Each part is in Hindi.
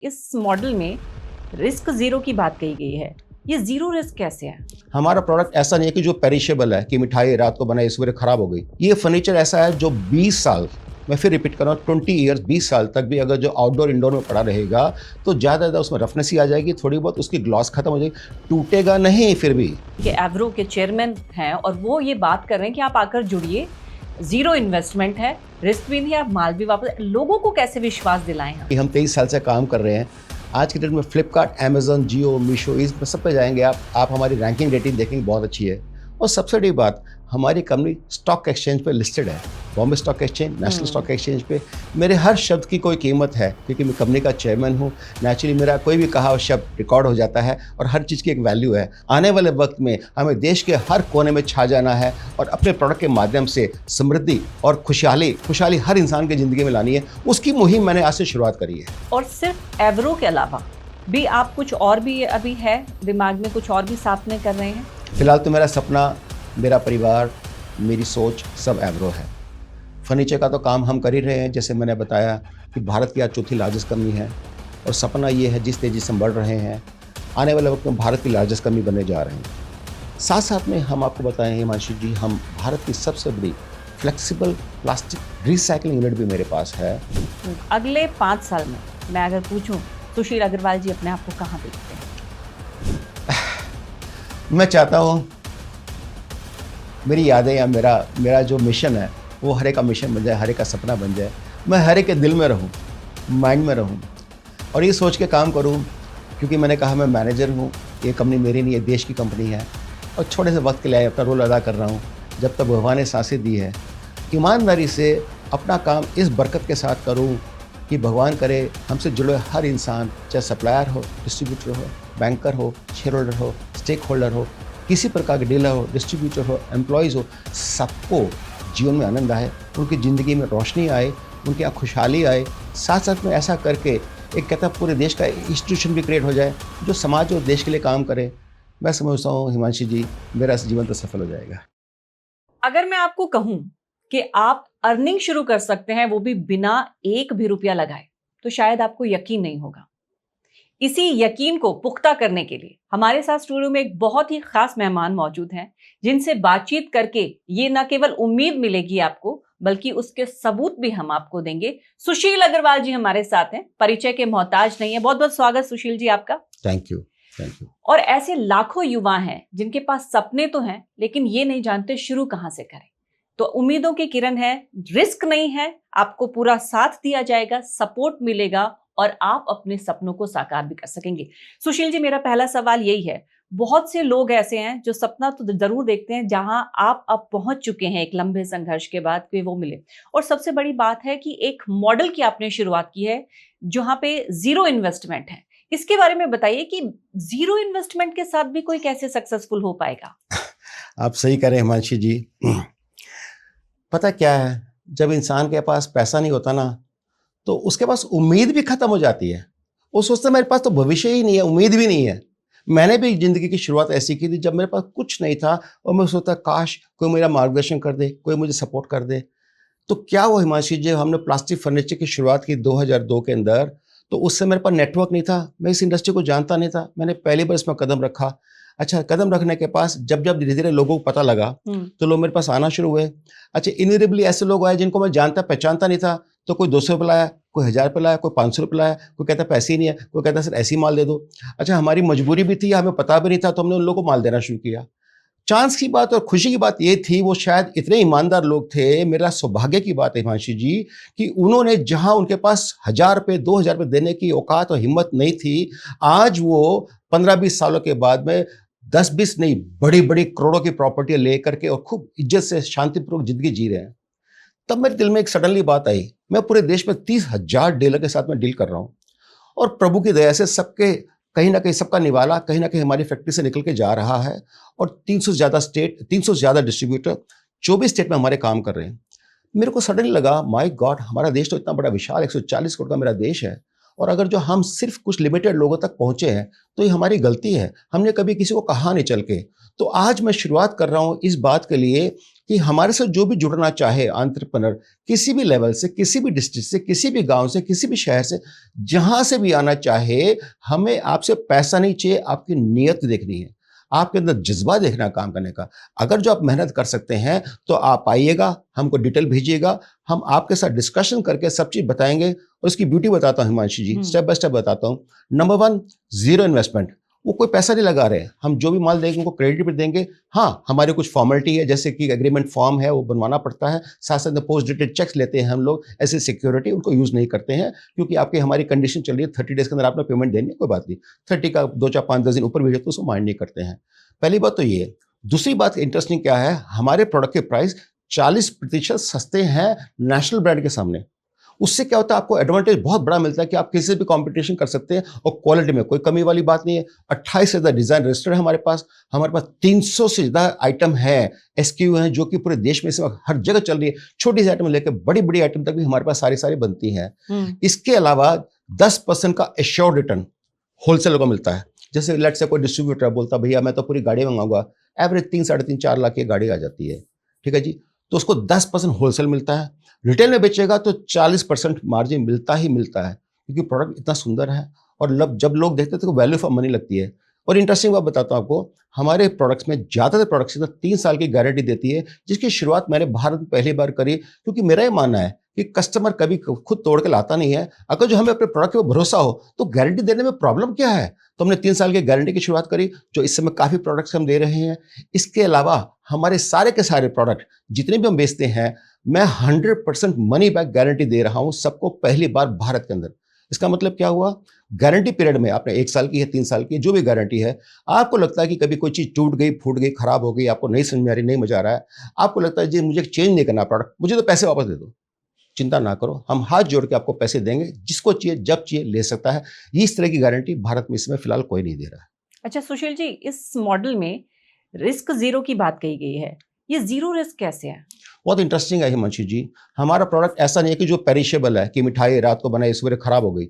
इस मॉडल में रिस्क जीरो की बात कही गई है। ये जीरो रिस्क कैसे है? हमारा प्रोडक्ट ऐसा नहीं है कि जो पेरिशेबल है कि मिठाई रात को बनाई सवेरे खराब हो गई। ये फर्नीचर ऐसा है जो 20 साल, मैं फिर रिपीट कर रहा हूँ, 20 ईयर्स 20 साल तक भी अगर जो आउटडोर इंडोर में पड़ा रहेगा तो ज़्यादा उसमें रफनेस ही आ जाएगी, थोड़ी बहुत उसकी ग्लॉस खत्म हो जाएगी, टूटेगा नहीं फिर भी। कि एवरो के चेयरमैन हैं और वो ये बात कर रहे हैं कि आप आकर जुड़िए, जीरो इन्वेस्टमेंट है, रिस्क भी नहीं है, आप माल भी वापस। लोगों को कैसे विश्वास दिलाएं हम? 23 साल से काम कर रहे हैं। आज के डेट में फ्लिपकार्ट, अमेजोन, जियो, मीशो, इस सब पे जाएंगे आप हमारी रैंकिंग रेटिंग देखेंगे, बहुत अच्छी है। और सबसे बड़ी बात, हमारी कंपनी स्टॉक एक्सचेंज पे लिस्टेड है, Bombay stock exchange, national stock exchange पे। मेरे हर शब्द की कोई कीमत है क्योंकि मैं कंपनी का चेयरमैन हूँ। नेचुरली मेरा कोई भी कहा हुआ शब्द रिकॉर्ड हो जाता है और हर चीज़ की एक वैल्यू है। आने वाले वक्त में हमें देश के हर कोने में छा जाना है और अपने प्रोडक्ट के माध्यम से समृद्धि और खुशहाली हर इंसान की ज़िंदगी में लानी है। उसकी मुहिम मैंने आज से शुरुआत करी है। और सिर्फ एवरो के अलावा भी आप कुछ और भी अभी है दिमाग में, कुछ और भी साथ में कर रहे हैं? फिलहाल तो मेरा सपना, मेरा परिवार, मेरी सोच सब एवरो है। फर्नीचर का तो काम हम कर ही रहे हैं, जैसे मैंने बताया कि भारत की आज चौथी लार्जेस्ट कंपनी है और सपना ये है जिस तेज़ी से हम बढ़ रहे हैं, आने वाले वक्त में भारत की लार्जेस्ट कंपनी बनने जा रहे हैं। साथ साथ में हम आपको बताएं हिमांशु जी, हम भारत की सबसे बड़ी फ्लेक्सिबल प्लास्टिक रिसाइकलिंग यूनिट भी मेरे पास है। अगले 5 साल में मैं अगर पूछूं, सुशील अग्रवाल जी अपने आप को कहाँ देखते हैं? मैं चाहता हूँ मेरी यादें या मेरा जो मिशन है वो हर एक का मिशन बन जाए, हर एक का सपना बन जाए। मैं हर एक के दिल में रहूं, माइंड में रहूं और ये सोच के काम करूं, क्योंकि मैंने कहा मैं मैनेजर हूं, ये कंपनी मेरी नहीं है, देश की कंपनी है और छोटे से वक्त के लिए अपना रोल अदा कर रहा हूं। जब तक भगवान ने सांसें दी है, ईमानदारी से अपना काम इस बरकत के साथ करूं कि भगवान करे हमसे जुड़े हर इंसान, चाहे सप्लायर हो, डिस्ट्रीब्यूटर हो, बैंकर हो, शेयर होल्डर हो, स्टेक होल्डर हो, किसी प्रकार के डीलर हो, डिस्ट्रीब्यूटर हो, एम्प्लॉयज़ हो, सबको जीवन में आनंद आए, उनकी ज़िंदगी में रोशनी आए, उनके यहाँ खुशहाली आए। साथ साथ में ऐसा करके एक कहता है पूरे देश का इंस्टीट्यूशन भी क्रिएट हो जाए जो समाज और देश के लिए काम करे। मैं समझता हूँ हिमांशी जी, मेरा जीवन तो सफल हो जाएगा। अगर मैं आपको कहूं कि आप अर्निंग शुरू कर सकते हैं, वो भी बिना एक भी रुपया लगाए, तो शायद आपको यकीन नहीं होगा। इसी यकीन को पुख्ता करने के लिए हमारे साथ स्टूडियो में एक बहुत ही खास मेहमान मौजूद हैं, जिनसे बातचीत करके ये न केवल उम्मीद मिलेगी आपको, बल्कि उसके सबूत भी हम आपको देंगे। सुशील अग्रवाल जी हमारे साथ हैं, परिचय के मोहताज नहीं है। बहुत बहुत स्वागत सुशील जी आपका। Thank you. और ऐसे लाखों युवा हैं जिनके पास सपने तो हैं, लेकिन ये नहीं जानते शुरू कहां से करें। तो उम्मीदों की किरण है, रिस्क नहीं है, आपको पूरा साथ दिया जाएगा, सपोर्ट मिलेगा और आप अपने सपनों को साकार भी कर सकेंगे। सुशील जी, मेरा पहला सवाल यही है, बहुत से लोग ऐसे हैं जो सपना तो जरूर देखते हैं जहां आप अब पहुंच चुके हैं एक लंबे संघर्ष के बाद कि वो मिले। और सबसे बड़ी बात है कि एक मॉडल की आपने शुरुआत की है जहां पे जीरो इन्वेस्टमेंट है। इसके बारे में बताइए कि जीरो इन्वेस्टमेंट के साथ भी कोई कैसे सक्सेसफुल हो पाएगा? आप सही कह रहे हैं हिमांशी जी। पता क्या है, जब इंसान के पास पैसा नहीं होता ना, तो उसके पास उम्मीद भी खत्म हो जाती है। वो सोचता है मेरे पास तो भविष्य ही नहीं है, उम्मीद भी नहीं है। मैंने भी जिंदगी की शुरुआत ऐसी की थी जब मेरे पास कुछ नहीं था और मैं सोचता काश कोई मेरा मार्गदर्शन कर दे, कोई मुझे सपोर्ट कर दे। तो क्या हुआ हिमांशी जी, हमने प्लास्टिक फर्नीचर की शुरुआत की 2002 के अंदर। तो उससे मेरे पास नेटवर्क नहीं था, मैं इस इंडस्ट्री को जानता नहीं था। मैंने पहली बार इसमें कदम रखा। अच्छा, कदम रखने के पास जब जब धीरे धीरे लोगों को पता लगा तो लोग मेरे पास आना शुरू हुए। अच्छा, इनविजिबली ऐसे लोग आए जिनको मैं जानता पहचानता नहीं था। तो कोई 200 रुपये लाया, कोई 1000 रुपये लाया, कोई 500 रुपये लाया, कोई कहता पैसे ही नहीं है, कोई कहता सर ऐसी माल दे दो। अच्छा, हमारी मजबूरी भी थी, हमें पता भी नहीं था, तो हमने उन लोगों को माल देना शुरू किया। चांस की बात और खुशी की बात ये थी, वो शायद इतने ईमानदार लोग थे, मेरा सौभाग्य की बात है हिमांशी जी, कि उन्होंने जहां उनके पास 1000 रुपये 2000 रुपये देने की औकात और हिम्मत नहीं थी, आज वो 15-20 सालों के बाद में 10-20 नहीं, बड़ी बड़ी करोड़ों की प्रॉपर्टी लेकर के और खूब इज्जत से शांतिपूर्वक जिंदगी जी रहे हैं। तब मेरे दिल में एक सडनली बात आई, मैं पूरे देश में 30,000 डीलर के साथ में डील कर रहा हूँ और प्रभु की दया से सबके कहीं ना कहीं सबका निवाला कहीं ना कहीं हमारी फैक्ट्री से निकल के जा रहा है और 300 से ज़्यादा स्टेट, 300 से ज़्यादा डिस्ट्रीब्यूटर 24 स्टेट में हमारे काम कर रहे हैं। मेरे को सडनली लगा, माय गॉड, हमारा देश तो इतना बड़ा विशाल 140 करोड़ का मेरा देश है और अगर जो हम सिर्फ कुछ लिमिटेड लोगों तक पहुंचे हैं तो ये हमारी गलती है, हमने कभी किसी को कहा नहीं चल के। तो आज मैं शुरुआत कर रहा हूं इस बात के लिए कि हमारे साथ जो भी जुड़ना चाहे एंटरप्रेन्योर, किसी भी लेवल से, किसी भी डिस्ट्रिक्ट से, किसी भी गांव से, किसी भी शहर से, जहां से भी आना चाहे, हमें आपसे पैसा नहीं चाहिए, आपकी नीयत देखनी है, आपके अंदर जज्बा देखना काम करने का। अगर जो आप मेहनत कर सकते हैं तो आप आइएगा, हमको डिटेल भेजिएगा, हम आपके साथ डिस्कशन करके सब चीज बताएंगे। और उसकी ब्यूटी बताता हूं हिमांशु जी, स्टेप बाय स्टेप बताता हूं। Number 1, zero investment. वो कोई पैसा नहीं लगा रहे हैं, हम जो भी माल देंगे उनको क्रेडिट पे देंगे। हाँ, हमारी कुछ फॉर्मेलिटी है, जैसे कि एग्रीमेंट फॉर्म है वो बनवाना पड़ता है, साथ साथ में पोस्ट डेटेड चेक्स लेते हैं हम लोग एज ए सिक्योरिटी, उनको यूज नहीं करते हैं क्योंकि आपकी हमारी कंडीशन चल रही है 30 डेज के अंदर आपने पेमेंट देनी है, कोई बात नहीं। 30 का 2, 4, 5, 10 दिन ऊपर भेजे तो उसको माइंड नहीं करते हैं। पहली बात तो ये। दूसरी बात इंटरेस्टिंग क्या है, हमारे प्रोडक्ट के प्राइस 40% सस्ते हैं नेशनल ब्रांड के सामने। उससे क्या होता है, आपको एडवांटेज बहुत बड़ा मिलता है कि आप किसी से भी कंपटीशन कर सकते हैं और क्वालिटी में कोई कमी वाली बात नहीं है। 28 से ज़्यादा डिजाइन रजिस्टर्ड है हमारे पास 300 से ज़्यादा आइटम है, SKU हैं, जो कि पूरे देश में इस वक्त हर जगह चल रही है। छोटी सी आइटम लेकर बड़ी बड़ी आइटम तक भी हमारे पास सारी बनती हैं। इसके अलावा 10% का एश्योर्ड रिटर्न होलसेल को मिलता है। जैसे लेट से कोई डिस्ट्रीब्यूटर बोलता भैया मैं तो पूरी गाड़ी मंगाऊंगा, एवरेज 3, 3.5, 4 लाख की गाड़ी आ जाती है, ठीक है जी, तो उसको 10% होलसेल मिलता है। रिटेल में बेचेगा तो 40% मार्जिन मिलता ही मिलता है, क्योंकि प्रोडक्ट इतना सुंदर है और जब लोग देखते हैं तो वैल्यू फॉर मनी लगती है। और इंटरेस्टिंग बात बताता हूँ आपको, हमारे प्रोडक्ट्स में ज़्यादातर प्रोडक्ट्स 3 साल की गारंटी देती है, जिसकी शुरुआत मैंने भारत में पहली बार करी, क्योंकि मेरा ये मानना है कि कस्टमर कभी खुद तोड़ के लाता नहीं है। अगर जो हमें अपने प्रोडक्ट पे भरोसा हो तो गारंटी देने में प्रॉब्लम क्या है। तो हमने 3 साल की गारंटी की शुरुआत करी, जो इस समय काफ़ी प्रोडक्ट्स हम दे रहे हैं। इसके अलावा हमारे सारे के सारे प्रोडक्ट जितने भी हम बेचते हैं, मैं 100% मनी बैक गारंटी दे रहा हूं सबको, पहली बार भारत के अंदर। इसका मतलब क्या हुआ, गारंटी पीरियड में आपने 1 साल की है, 3 साल की, जो भी गारंटी है, आपको लगता है कि कभी कोई चीज टूट गई, फूट गई, खराब हो गई, आपको नहीं समझ में आ रही, नहीं मजा आ रहा है, आपको लगता है जी मुझे चेंज नहीं करना प्रोडक्ट, मुझे तो पैसे वापस दे दो, चिंता ना करो, हम हाथ जोड़ के आपको पैसे देंगे, जिसको चाहिए जब चाहिए ले सकता है। इस तरह की गारंटी भारत में इसमें फिलहाल कोई नहीं दे रहा है। अच्छा सुशील जी, इस मॉडल में रिस्क जीरो की बात कही गई है, ये जीरो रिस्क कैसे है? बहुत इंटरेस्टिंग है हिमांशु जी। हमारा प्रोडक्ट ऐसा नहीं है कि जो पेरिशेबल है, कि मिठाई रात को बनाई सवेरे खराब हो गई।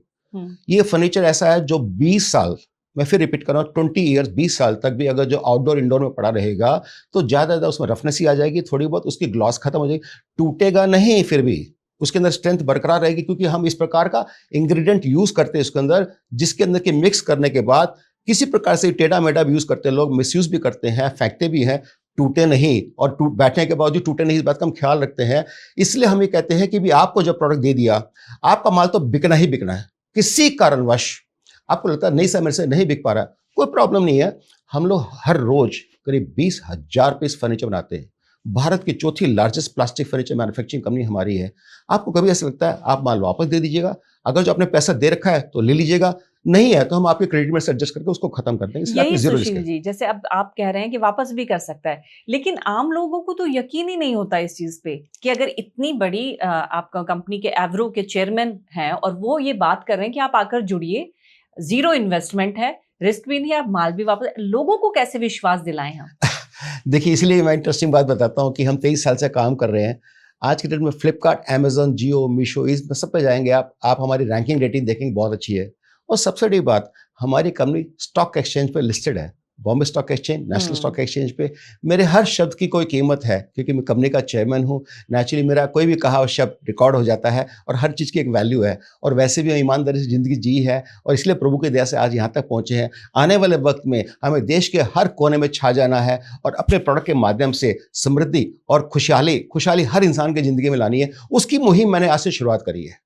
ये फर्नीचर ऐसा है जो 20 साल, मैं फिर रिपीट कर रहा हूँ, 20 ईयर्स, 20 साल तक भी अगर जो आउटडोर इंडोर में पड़ा रहेगा तो ज़्यादा उसमें रफनेस ही आ जाएगी, थोड़ी बहुत उसकी ग्लॉस खत्म हो जाएगी, टूटेगा नहीं, फिर भी उसके अंदर स्ट्रेंथ बरकरार रहेगी, क्योंकि हम इस प्रकार का इंग्रेडिएंट यूज करते हैं उसके अंदर, जिसके अंदर के मिक्स करने के बाद किसी प्रकार से टेढ़ा मेढ़ा भी यूज करते हैं लोग, मिसयूज भी करते हैं, फेंकते भी हैं, टूटे नहीं, और बैठने के बाद भी टूटे नहीं, इस बात का हम ख्याल रखते हैं। इसलिए हम ये कहते हैं कि भी आपको जब प्रोडक्ट दे दिया, आपका माल तो बिकना ही बिकना है। किसी कारणवश आपको लगता है नहीं सर मेरे से नहीं बिक पा रहा, कोई प्रॉब्लम नहीं है। हम लोग हर रोज करीब 20,000 पीस फर्नीचर बनाते हैं। भारत की चौथी largest plastic furniture manufacturing company हमारी है। आपको कभी ऐसा लगता है आप माल वापस दे दीजिएगा, अगर जो आपने पैसा दे रखा है तो ले लीजिएगा, नहीं है तो हम आपके क्रेडिट में से एडजस्ट करके उसको खत्म कर देंगे। यही सुशील जी, जैसे अब आप कह रहे हैं कि वापस भी कर सकता है, लेकिन आम लोगों को तो यकीन ही नहीं होता इस चीज पे कि अगर इतनी बड़ी आपका कंपनी के एवरो के चेयरमैन हैं और वो ये बात कर रहे हैं कि आप आकर जुड़िए, जीरो इन्वेस्टमेंट है, रिस्क भी नहीं है, आप माल भी वापस, लोगों को कैसे विश्वास दिलाएं हम? देखिए, इसलिए मैं इंटरेस्टिंग बात बताता हूँ कि हम 23 साल से काम कर रहे हैं। आज के डेट में फ्लिपकार्ट, अमेजोन, जियो, मीशो, इस सब पे जाएंगे आप हमारी रैंकिंग रेटिंग देखेंगे, बहुत अच्छी है। और सबसे बड़ी बात, हमारी कंपनी स्टॉक एक्सचेंज पे लिस्टेड है, Bombay stock exchange, national stock exchange पे। मेरे हर शब्द की कोई कीमत है, क्योंकि मैं कंपनी का चेयरमैन हूँ। नेचुरली मेरा कोई भी कहा शब्द रिकॉर्ड हो जाता है और हर चीज़ की एक वैल्यू है, और वैसे भी ईमानदारी से ज़िंदगी जी है, और इसलिए प्रभु की दया से आज यहाँ तक पहुँचे हैं। आने वाले वक्त में हमें देश के हर कोने में छा जाना है और अपने प्रोडक्ट के माध्यम से समृद्धि और खुशहाली हर इंसान की ज़िंदगी में लानी है। उसकी मुहिम मैंने आज से शुरुआत करी है।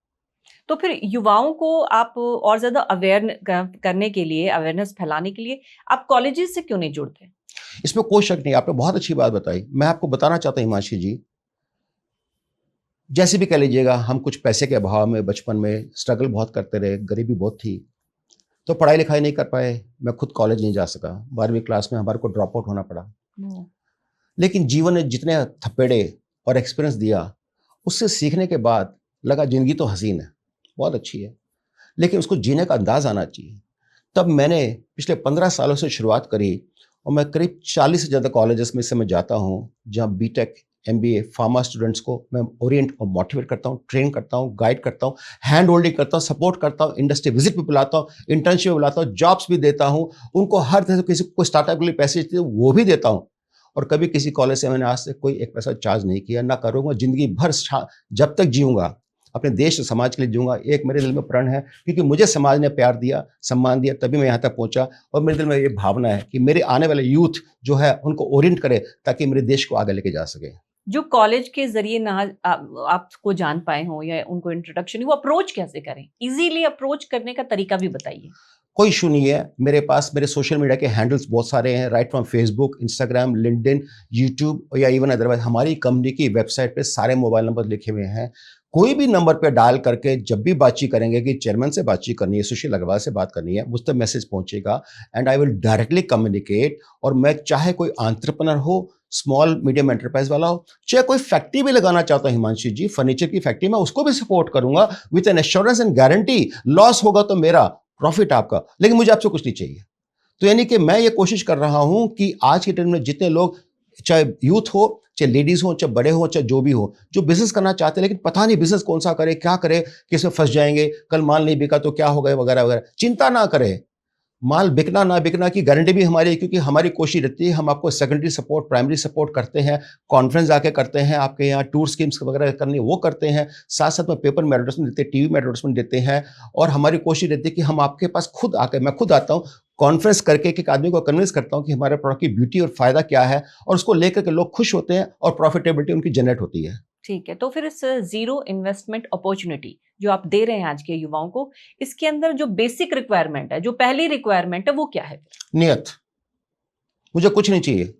तो फिर युवाओं को आप और ज्यादा अवेयर करने के लिए, अवेयरनेस फैलाने के लिए आप कॉलेजेस से क्यों नहीं जुड़ते? इसमें कोई शक नहीं, आपने बहुत अच्छी बात बताई। मैं आपको बताना चाहता हूं हिमांशी जी, जैसे भी कह लीजिएगा, हम कुछ पैसे के अभाव में बचपन में स्ट्रगल बहुत करते रहे, गरीबी बहुत थी, तो पढ़ाई लिखाई नहीं कर पाए। मैं खुद कॉलेज नहीं जा सका, 12वीं क्लास में हमारे को ड्रॉप आउट होना पड़ा। लेकिन जीवन ने जितने थपेड़े और एक्सपीरियंस दिया, उससे सीखने के बाद लगा जिंदगी तो हसीन है, बहुत अच्छी है, लेकिन उसको जीने का अंदाज आना चाहिए। तब मैंने पिछले 15 सालों से शुरुआत करी, और मैं करीब 40 से ज़्यादा कॉलेजेस में से मैं जाता हूँ, जहाँ बीटेक, MBA, फार्मा स्टूडेंट्स को मैं ओरिएंट और मोटिवेट करता हूँ, ट्रेन करता हूँ, गाइड करता हूँ, हैंड होल्डिंग करता हूँ, सपोर्ट करता हूँ, इंडस्ट्री विजिट भी बुलाता हूँ, इंटर्नशिप भी बुलाता हूँ, जॉब्स भी देता हूँ, उनको हर तरह से किसी को स्टार्टअप के लिए पैसे देते हैं वो भी देता हूँ। और कभी किसी कॉलेज से मैंने आज तक कोई एक पैसा चार्ज नहीं किया, ना करूँगा, जिंदगी भर जब तक जीऊँगा अपने देश और समाज के लिए जीऊँगा। एक मेरे दिल में प्रण है, क्योंकि मुझे समाज ने प्यार दिया, सम्मान दिया, तभी मैं यहाँ तक पहुँचा। और मेरे दिल में ये भावना है कि मेरे आने वाले यूथ जो है उनको ओरिएंट करे ताकि मेरे देश को आगे लेके जा सके। जो कॉलेज के जरिए ना आपको जान पाए हो या उनको इंट्रोडक्शन, वो अप्रोच कैसे करें? इजीली अप्रोच करने का तरीका भी बताइए। कोई इशू नहीं है, मेरे पास मेरे सोशल मीडिया के हैंडल्स बहुत सारे हैं, right from Facebook, Instagram, LinkedIn, YouTube या इवन अदरवाइज हमारी कंपनी की वेबसाइट पे सारे मोबाइल नंबर लिखे हुए हैं। कोई भी नंबर पे डायल करके जब भी बातचीत करेंगे कि चेयरमैन से बातचीत करनी है, सुशील अग्रवाल से बात करनी है, मुझ तक मैसेज पहुंचेगा and I will directly communicate. और मैं चाहे कोई एंटरप्रेन्योर हो, स्मॉल मीडियम एंटरप्राइज वाला हो, चाहे कोई फैक्ट्री भी लगाना चाहता है हिमांशु जी, फर्नीचर की फैक्ट्री, मैं उसको भी सपोर्ट करूंगा with N assurance and guarantee. Loss होगा तो मेरा, प्रॉफिट आपका, लेकिन मुझे आपसे कुछ नहीं चाहिए। तो यानी कि मैं ये कोशिश कर रहा हूं कि आज के टाइम में जितने लोग, चाहे यूथ हो, चाहे लेडीज हो, चाहे बड़े हो, चाहे जो भी हो, जो बिजनेस करना चाहते हैं लेकिन पता नहीं बिजनेस कौन सा करे, क्या करे, किस में फंस जाएंगे, कल माल नहीं बिका तो क्या होगा, वगैरह वगैरह, चिंता ना करें। माल बिकना ना बिकना की गारंटी भी हमारी है, क्योंकि हमारी कोशिश रहती है हम आपको सेकेंडरी सपोर्ट, प्राइमरी सपोर्ट करते हैं, कॉन्फ्रेंस जाके करते हैं, आपके यहाँ टूर स्कीम्स वगैरह करनी वो करते हैं, साथ साथ में पेपर में एडवर्टाइजमेंट देते हैं, टीवी में एडवर्टाइजमेंट देते हैं। और हमारी कोशिश रहती है कि हम आपके पास खुद आकर, मैं खुद आता हूँ, कॉन्फ्रेंस करके एक आदमी को कन्विंस करता हूँ कि हमारे प्रोडक्ट की ब्यूटी और फायदा क्या है, और उसको लेकर के लोग खुश होते हैं और प्रॉफिटेबिलिटी उनकी जनरेट होती है। ठीक है, तो फिर इस जीरो इन्वेस्टमेंट अपॉर्चुनिटी जो आप दे रहे हैं आज के युवाओं को, इसके अंदर जो बेसिक रिक्वायरमेंट है, जो पहली रिक्वायरमेंट है, वो क्या है? नियत। मुझे कुछ नहीं चाहिए,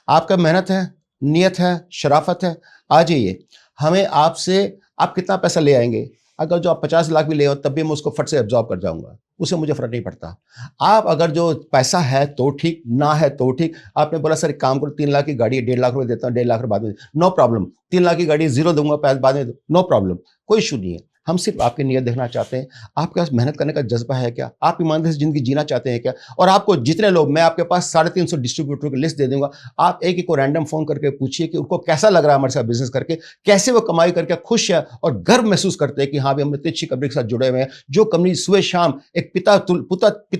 आपका मेहनत है, नियत है, शराफत है, आ जाइए। हमें आपसे, आप कितना पैसा ले आएंगे, अगर जो आप 50 लाख भी ले आओ तब भी मैं उसको फट से एब्जॉर्ब कर जाऊंगा, उससे मुझे फर्क नहीं पड़ता। आप अगर जो पैसा है तो ठीक, ना है तो ठीक। आपने बोला सर एक काम करो, 3 लाख की गाड़ी है, 1.5 लाख रुपए देता हूँ, 1.5 लाख रुपए बाद में, नो प्रॉब्लम। 3 लाख की गाड़ी जीरो दूंगा, पैसे बाद में, नो प्रॉब्लम, कोई इशू नहीं है। हम सिर्फ आपकी नीयत देखना चाहते हैं, आपके पास मेहनत करने का जज्बा है क्या, आप ईमानदारी से जिंदगी जीना चाहते हैं क्या। और आपको जितने लोग, मैं आपके पास 350 डिस्ट्रीब्यूटर की लिस्ट दे दूंगा, आप एक एक को रैंडम फोन करके पूछिए कि उनको कैसा लग रहा है हमारे साथ बिजनेस करके, कैसे वो कमाई करके खुश है और गर्व महसूस करते हैं कि हाँ भी हम इतनी अच्छी कंपनी के साथ जुड़े हुए हैं। जो कंपनी सुबह शाम एक पिता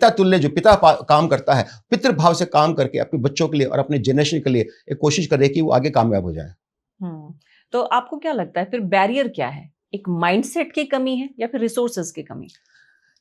तुल्य, जो पिता काम करता है, पितृभाव से काम करके अपने बच्चों के लिए और अपने जनरेशन के लिए एक कोशिश करे कि वो आगे कामयाब हो जाए। तो आपको क्या लगता है फिर बैरियर क्या है? एक माइंडसेट की कमी है या फिर रिसोर्सेज की कमी?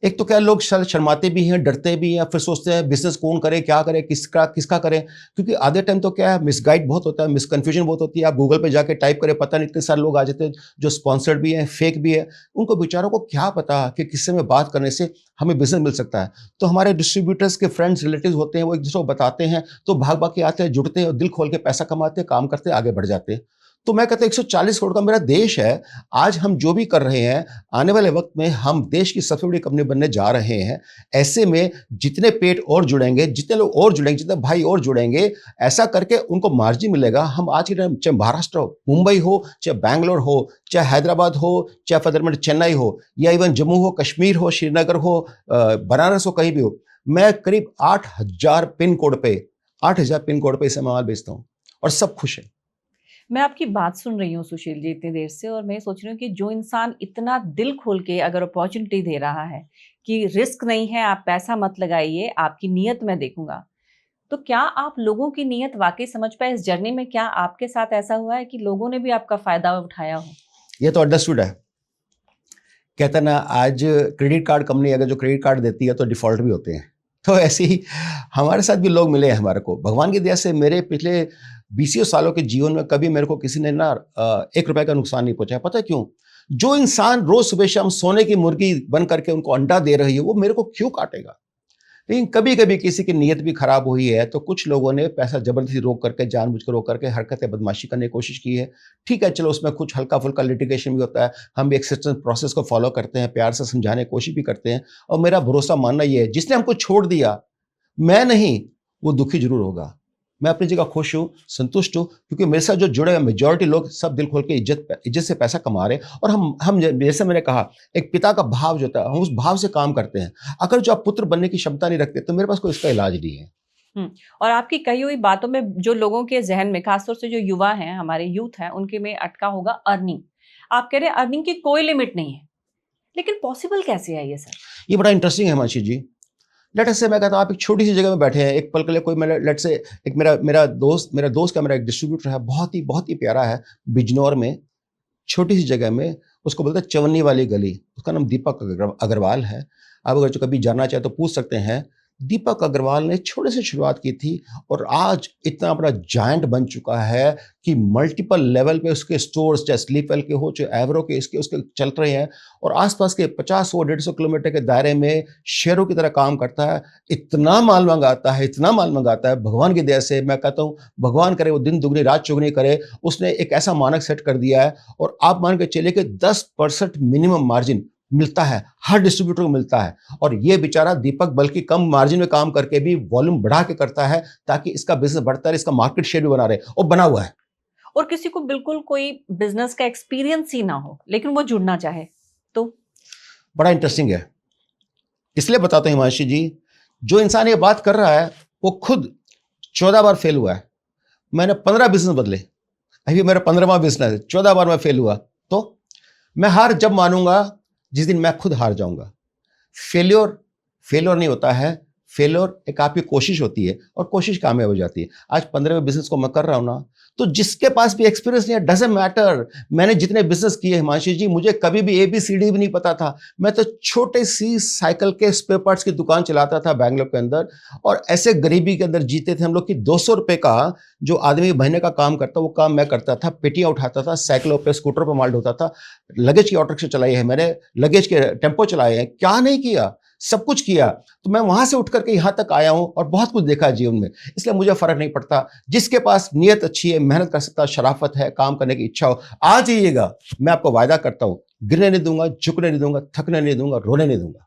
एक तो क्या, लोग शर्माते भी हैं, डरते भी हैं, फिर सोचते हैं बिजनेस कौन करे, क्या करे, किसका करे। क्योंकि आधे टाइम तो क्या है, मिसगाइड बहुत होता है, मिसकन्फ्यूजन बहुत होती है। आप गूगल पे जाके टाइप करें, पता नहीं इतने सारे लोग आ जाते हैं जो स्पॉन्सर्ड भी हैं, फेक भी है। उनको बेचारों को क्या पता कि किससे में बात करने से हमें बिजनेस मिल सकता है। तो हमारे डिस्ट्रीब्यूटर्स के फ्रेंड्स रिलेटिव होते हैं, वो एक दूसरे को बताते हैं, तो भाग भाग के आते हैं, जुड़ते हैं और दिल खोल के पैसा कमाते हैं, काम करते हैं, आगे बढ़ जाते हैं। तो मैं कहता हूं 140 करोड़ का मेरा देश है। आज हम जो भी कर रहे हैं, आने वाले वक्त में हम देश की सबसे बड़ी कंपनी बनने जा रहे हैं। ऐसे में जितने पेट और जुड़ेंगे, जितने लोग और जुड़ेंगे, जितने भाई और जुड़ेंगे, ऐसा करके उनको मार्जिन मिलेगा। हम आज के टाइम, चाहे महाराष्ट्र हो, मुंबई हो, चाहे बैंगलोर हो, चाहे हैदराबाद हो, चाहे फर्दरमेंट चेन्नई हो, या इवन जम्मू हो, कश्मीर हो, श्रीनगर हो, बनारस हो, कहीं भी हो, मैं करीब 8,000 पिन कोड पे इसे माल बेचता हूँ और सब खुश है। मैं आपकी बात सुन रही हूँ सुशील जी इतनी देर से, और मैं सोच रही हूँ कि जो इंसान इतना दिल खोल के अगर अपॉर्चुनिटी दे रहा है कि रिस्क नहीं है, आप पैसा मत लगाइए, आपकी नीयत मैं देखूंगा, तो क्या आप लोगों की नीयत वाकई समझ पाए इस जर्नी में? क्या आपके साथ ऐसा हुआ है कि लोगों ने भी आपका फायदा उठाया हो? ये तो अंडरस्टूड है। कहते ना, आज क्रेडिट कार्ड कंपनी अगर जो क्रेडिट कार्ड देती है तो डिफॉल्ट भी होते हैं। तो ऐसे ही हमारे साथ भी लोग मिले हैं हमारे को। भगवान की दया से मेरे पिछले 20 सालों के जीवन में कभी मेरे को किसी ने ना 1 रुपए का नुकसान नहीं पहुंचाया। पता है क्यों? जो इंसान रोज सुबह शाम सोने की मुर्गी बन करके उनको अंडा दे रही है, वो मेरे को क्यों काटेगा? लेकिन कभी कभी किसी की नीयत भी खराब हुई है, तो कुछ लोगों ने पैसा जबरदस्ती रोक करके, जानबूझकर रोक करके हरकतें, बदमाशी करने की कोशिश की है। ठीक है, चलो उसमें कुछ हल्का फुल्का लिटिगेशन भी होता है। हम भी एक सिस्टम प्रोसेस को फॉलो करते हैं, प्यार से समझाने की कोशिश भी करते हैं। और मेरा भरोसा मानना ये है, जिसने हमको छोड़ दिया, मैं नहीं, वो दुखी जरूर होगा। मैं अपनी जगह खुश हूँ, संतुष्ट हूँ, क्योंकि मेरे साथ जो जुड़े हैं मेजॉरिटी लोग सब दिल खोल के इज्जत से पैसा कमा रहे हैं। और हम जैसे मैंने कहा, एक पिता का भाव जो होता है, हम उस भाव से काम करते हैं। अगर जो आप पुत्र बनने की क्षमता नहीं रखते, तो मेरे पास कोई इसका इलाज नहीं है। और आपकी कही हुई बातों में जो लोगों के जहन में, खासतौर से जो युवा हैं, हमारे यूथ हैं, उनके में अटका होगा अर्निंग। आप कह रहे हैं अर्निंग की कोई लिमिट नहीं है, लेकिन पॉसिबल कैसे है ये सर? ये बड़ा इंटरेस्टिंग है हिमांशी जी। लेट अस से मैं कहता हूँ आप एक छोटी सी जगह में बैठे हैं, एक पल के लिए कोई मेरा लेट से एक मेरा दोस्त का एक डिस्ट्रीब्यूटर है, बहुत ही प्यारा है, बिजनौर में छोटी सी जगह में, उसको बोलते हैं चवन्नी वाली गली, उसका नाम दीपक अग्रवाल है। आप अगर जो कभी जानना चाहे तो पूछ सकते हैं। दीपक अग्रवाल ने छोटे से शुरुआत की थी और आज इतना बड़ा जायंट बन चुका है कि मल्टीपल लेवल पे उसके स्टोर्स, चाहे स्लीपवेल के हो, चाहे एवरो के, इसके उसके चल रहे हैं और आसपास के 50-100-150 किलोमीटर के दायरे में शेरों की तरह काम करता है। इतना माल मंगाता है भगवान की दया से। मैं कहता हूँ भगवान करे वो दिन दुगनी रात चौगुनी करे। उसने एक ऐसा मानक सेट कर दिया है और आप मान के चलिए कि 10% मिनिमम मार्जिन मिलता है, हर डिस्ट्रीब्यूटर को मिलता है। और ये बेचारा दीपक बल्कि कम मार्जिन में काम करके भी वॉल्यूम बढ़ा के करता है ताकि इसका बिजनेस बढ़ता रहे, इसका मार्केट शेयर भी बना रहे, और बना हुआ है। और किसी को बिल्कुल कोई बिजनेस का एक्सपीरियंस ही ना हो लेकिन वो जुड़ना चाहे तो? बड़ा इंटरेस्टिंग है, इसलिए बताता हूं हिमांशी जी। जो इंसान ये बात कर रहा है वो खुद 14 बार फेल हुआ है। मैंने 15 बिजनेस बदले, अभी मेरा 15वां बिजनेस है, 14 बार मैं फेल हुआ। तो मैं हार जब मानूंगा जिस दिन मैं खुद हार जाऊंगा। फेल्योर नहीं होता है, फेल्योर एक आपकी कोशिश होती है और कोशिश कामयाब हो जाती है। आज 15वें बिजनेस को मैं कर रहा हूं ना, तो जिसके पास भी एक्सपीरियंस नहीं है, डजंट मैटर। मैंने जितने बिजनेस किए हिमांशी जी, मुझे कभी भी ABCD भी नहीं पता था। मैं तो छोटे सी साइकिल के स्पेयर पार्ट्स की दुकान चलाता था बैंगलोर के अंदर, और ऐसे गरीबी के अंदर जीते थे हम लोग कि 200 रुपए का जो आदमी महीने का काम करता वो काम मैं करता था। पेटियां उठाता था, साइकिलों पे, स्कूटर पर माल ढोता था, लगेज की ऑटो रिक्शा चलाई है मैंने, लगेज के टेम्पो चलाए हैं, क्या नहीं किया, सब कुछ किया। तो मैं वहां से उठ करके यहां तक आया हूं और बहुत कुछ देखा है जीवन में, इसलिए मुझे फर्क नहीं पड़ता। जिसके पास नियत अच्छी है, मेहनत कर सकता, शराफत है, काम करने की इच्छा हो, आ जाइएगा। मैं आपको वायदा करता हूं, गिरने नहीं दूंगा, झुकने नहीं दूंगा, थकने नहीं दूंगा, रोने नहीं दूंगा।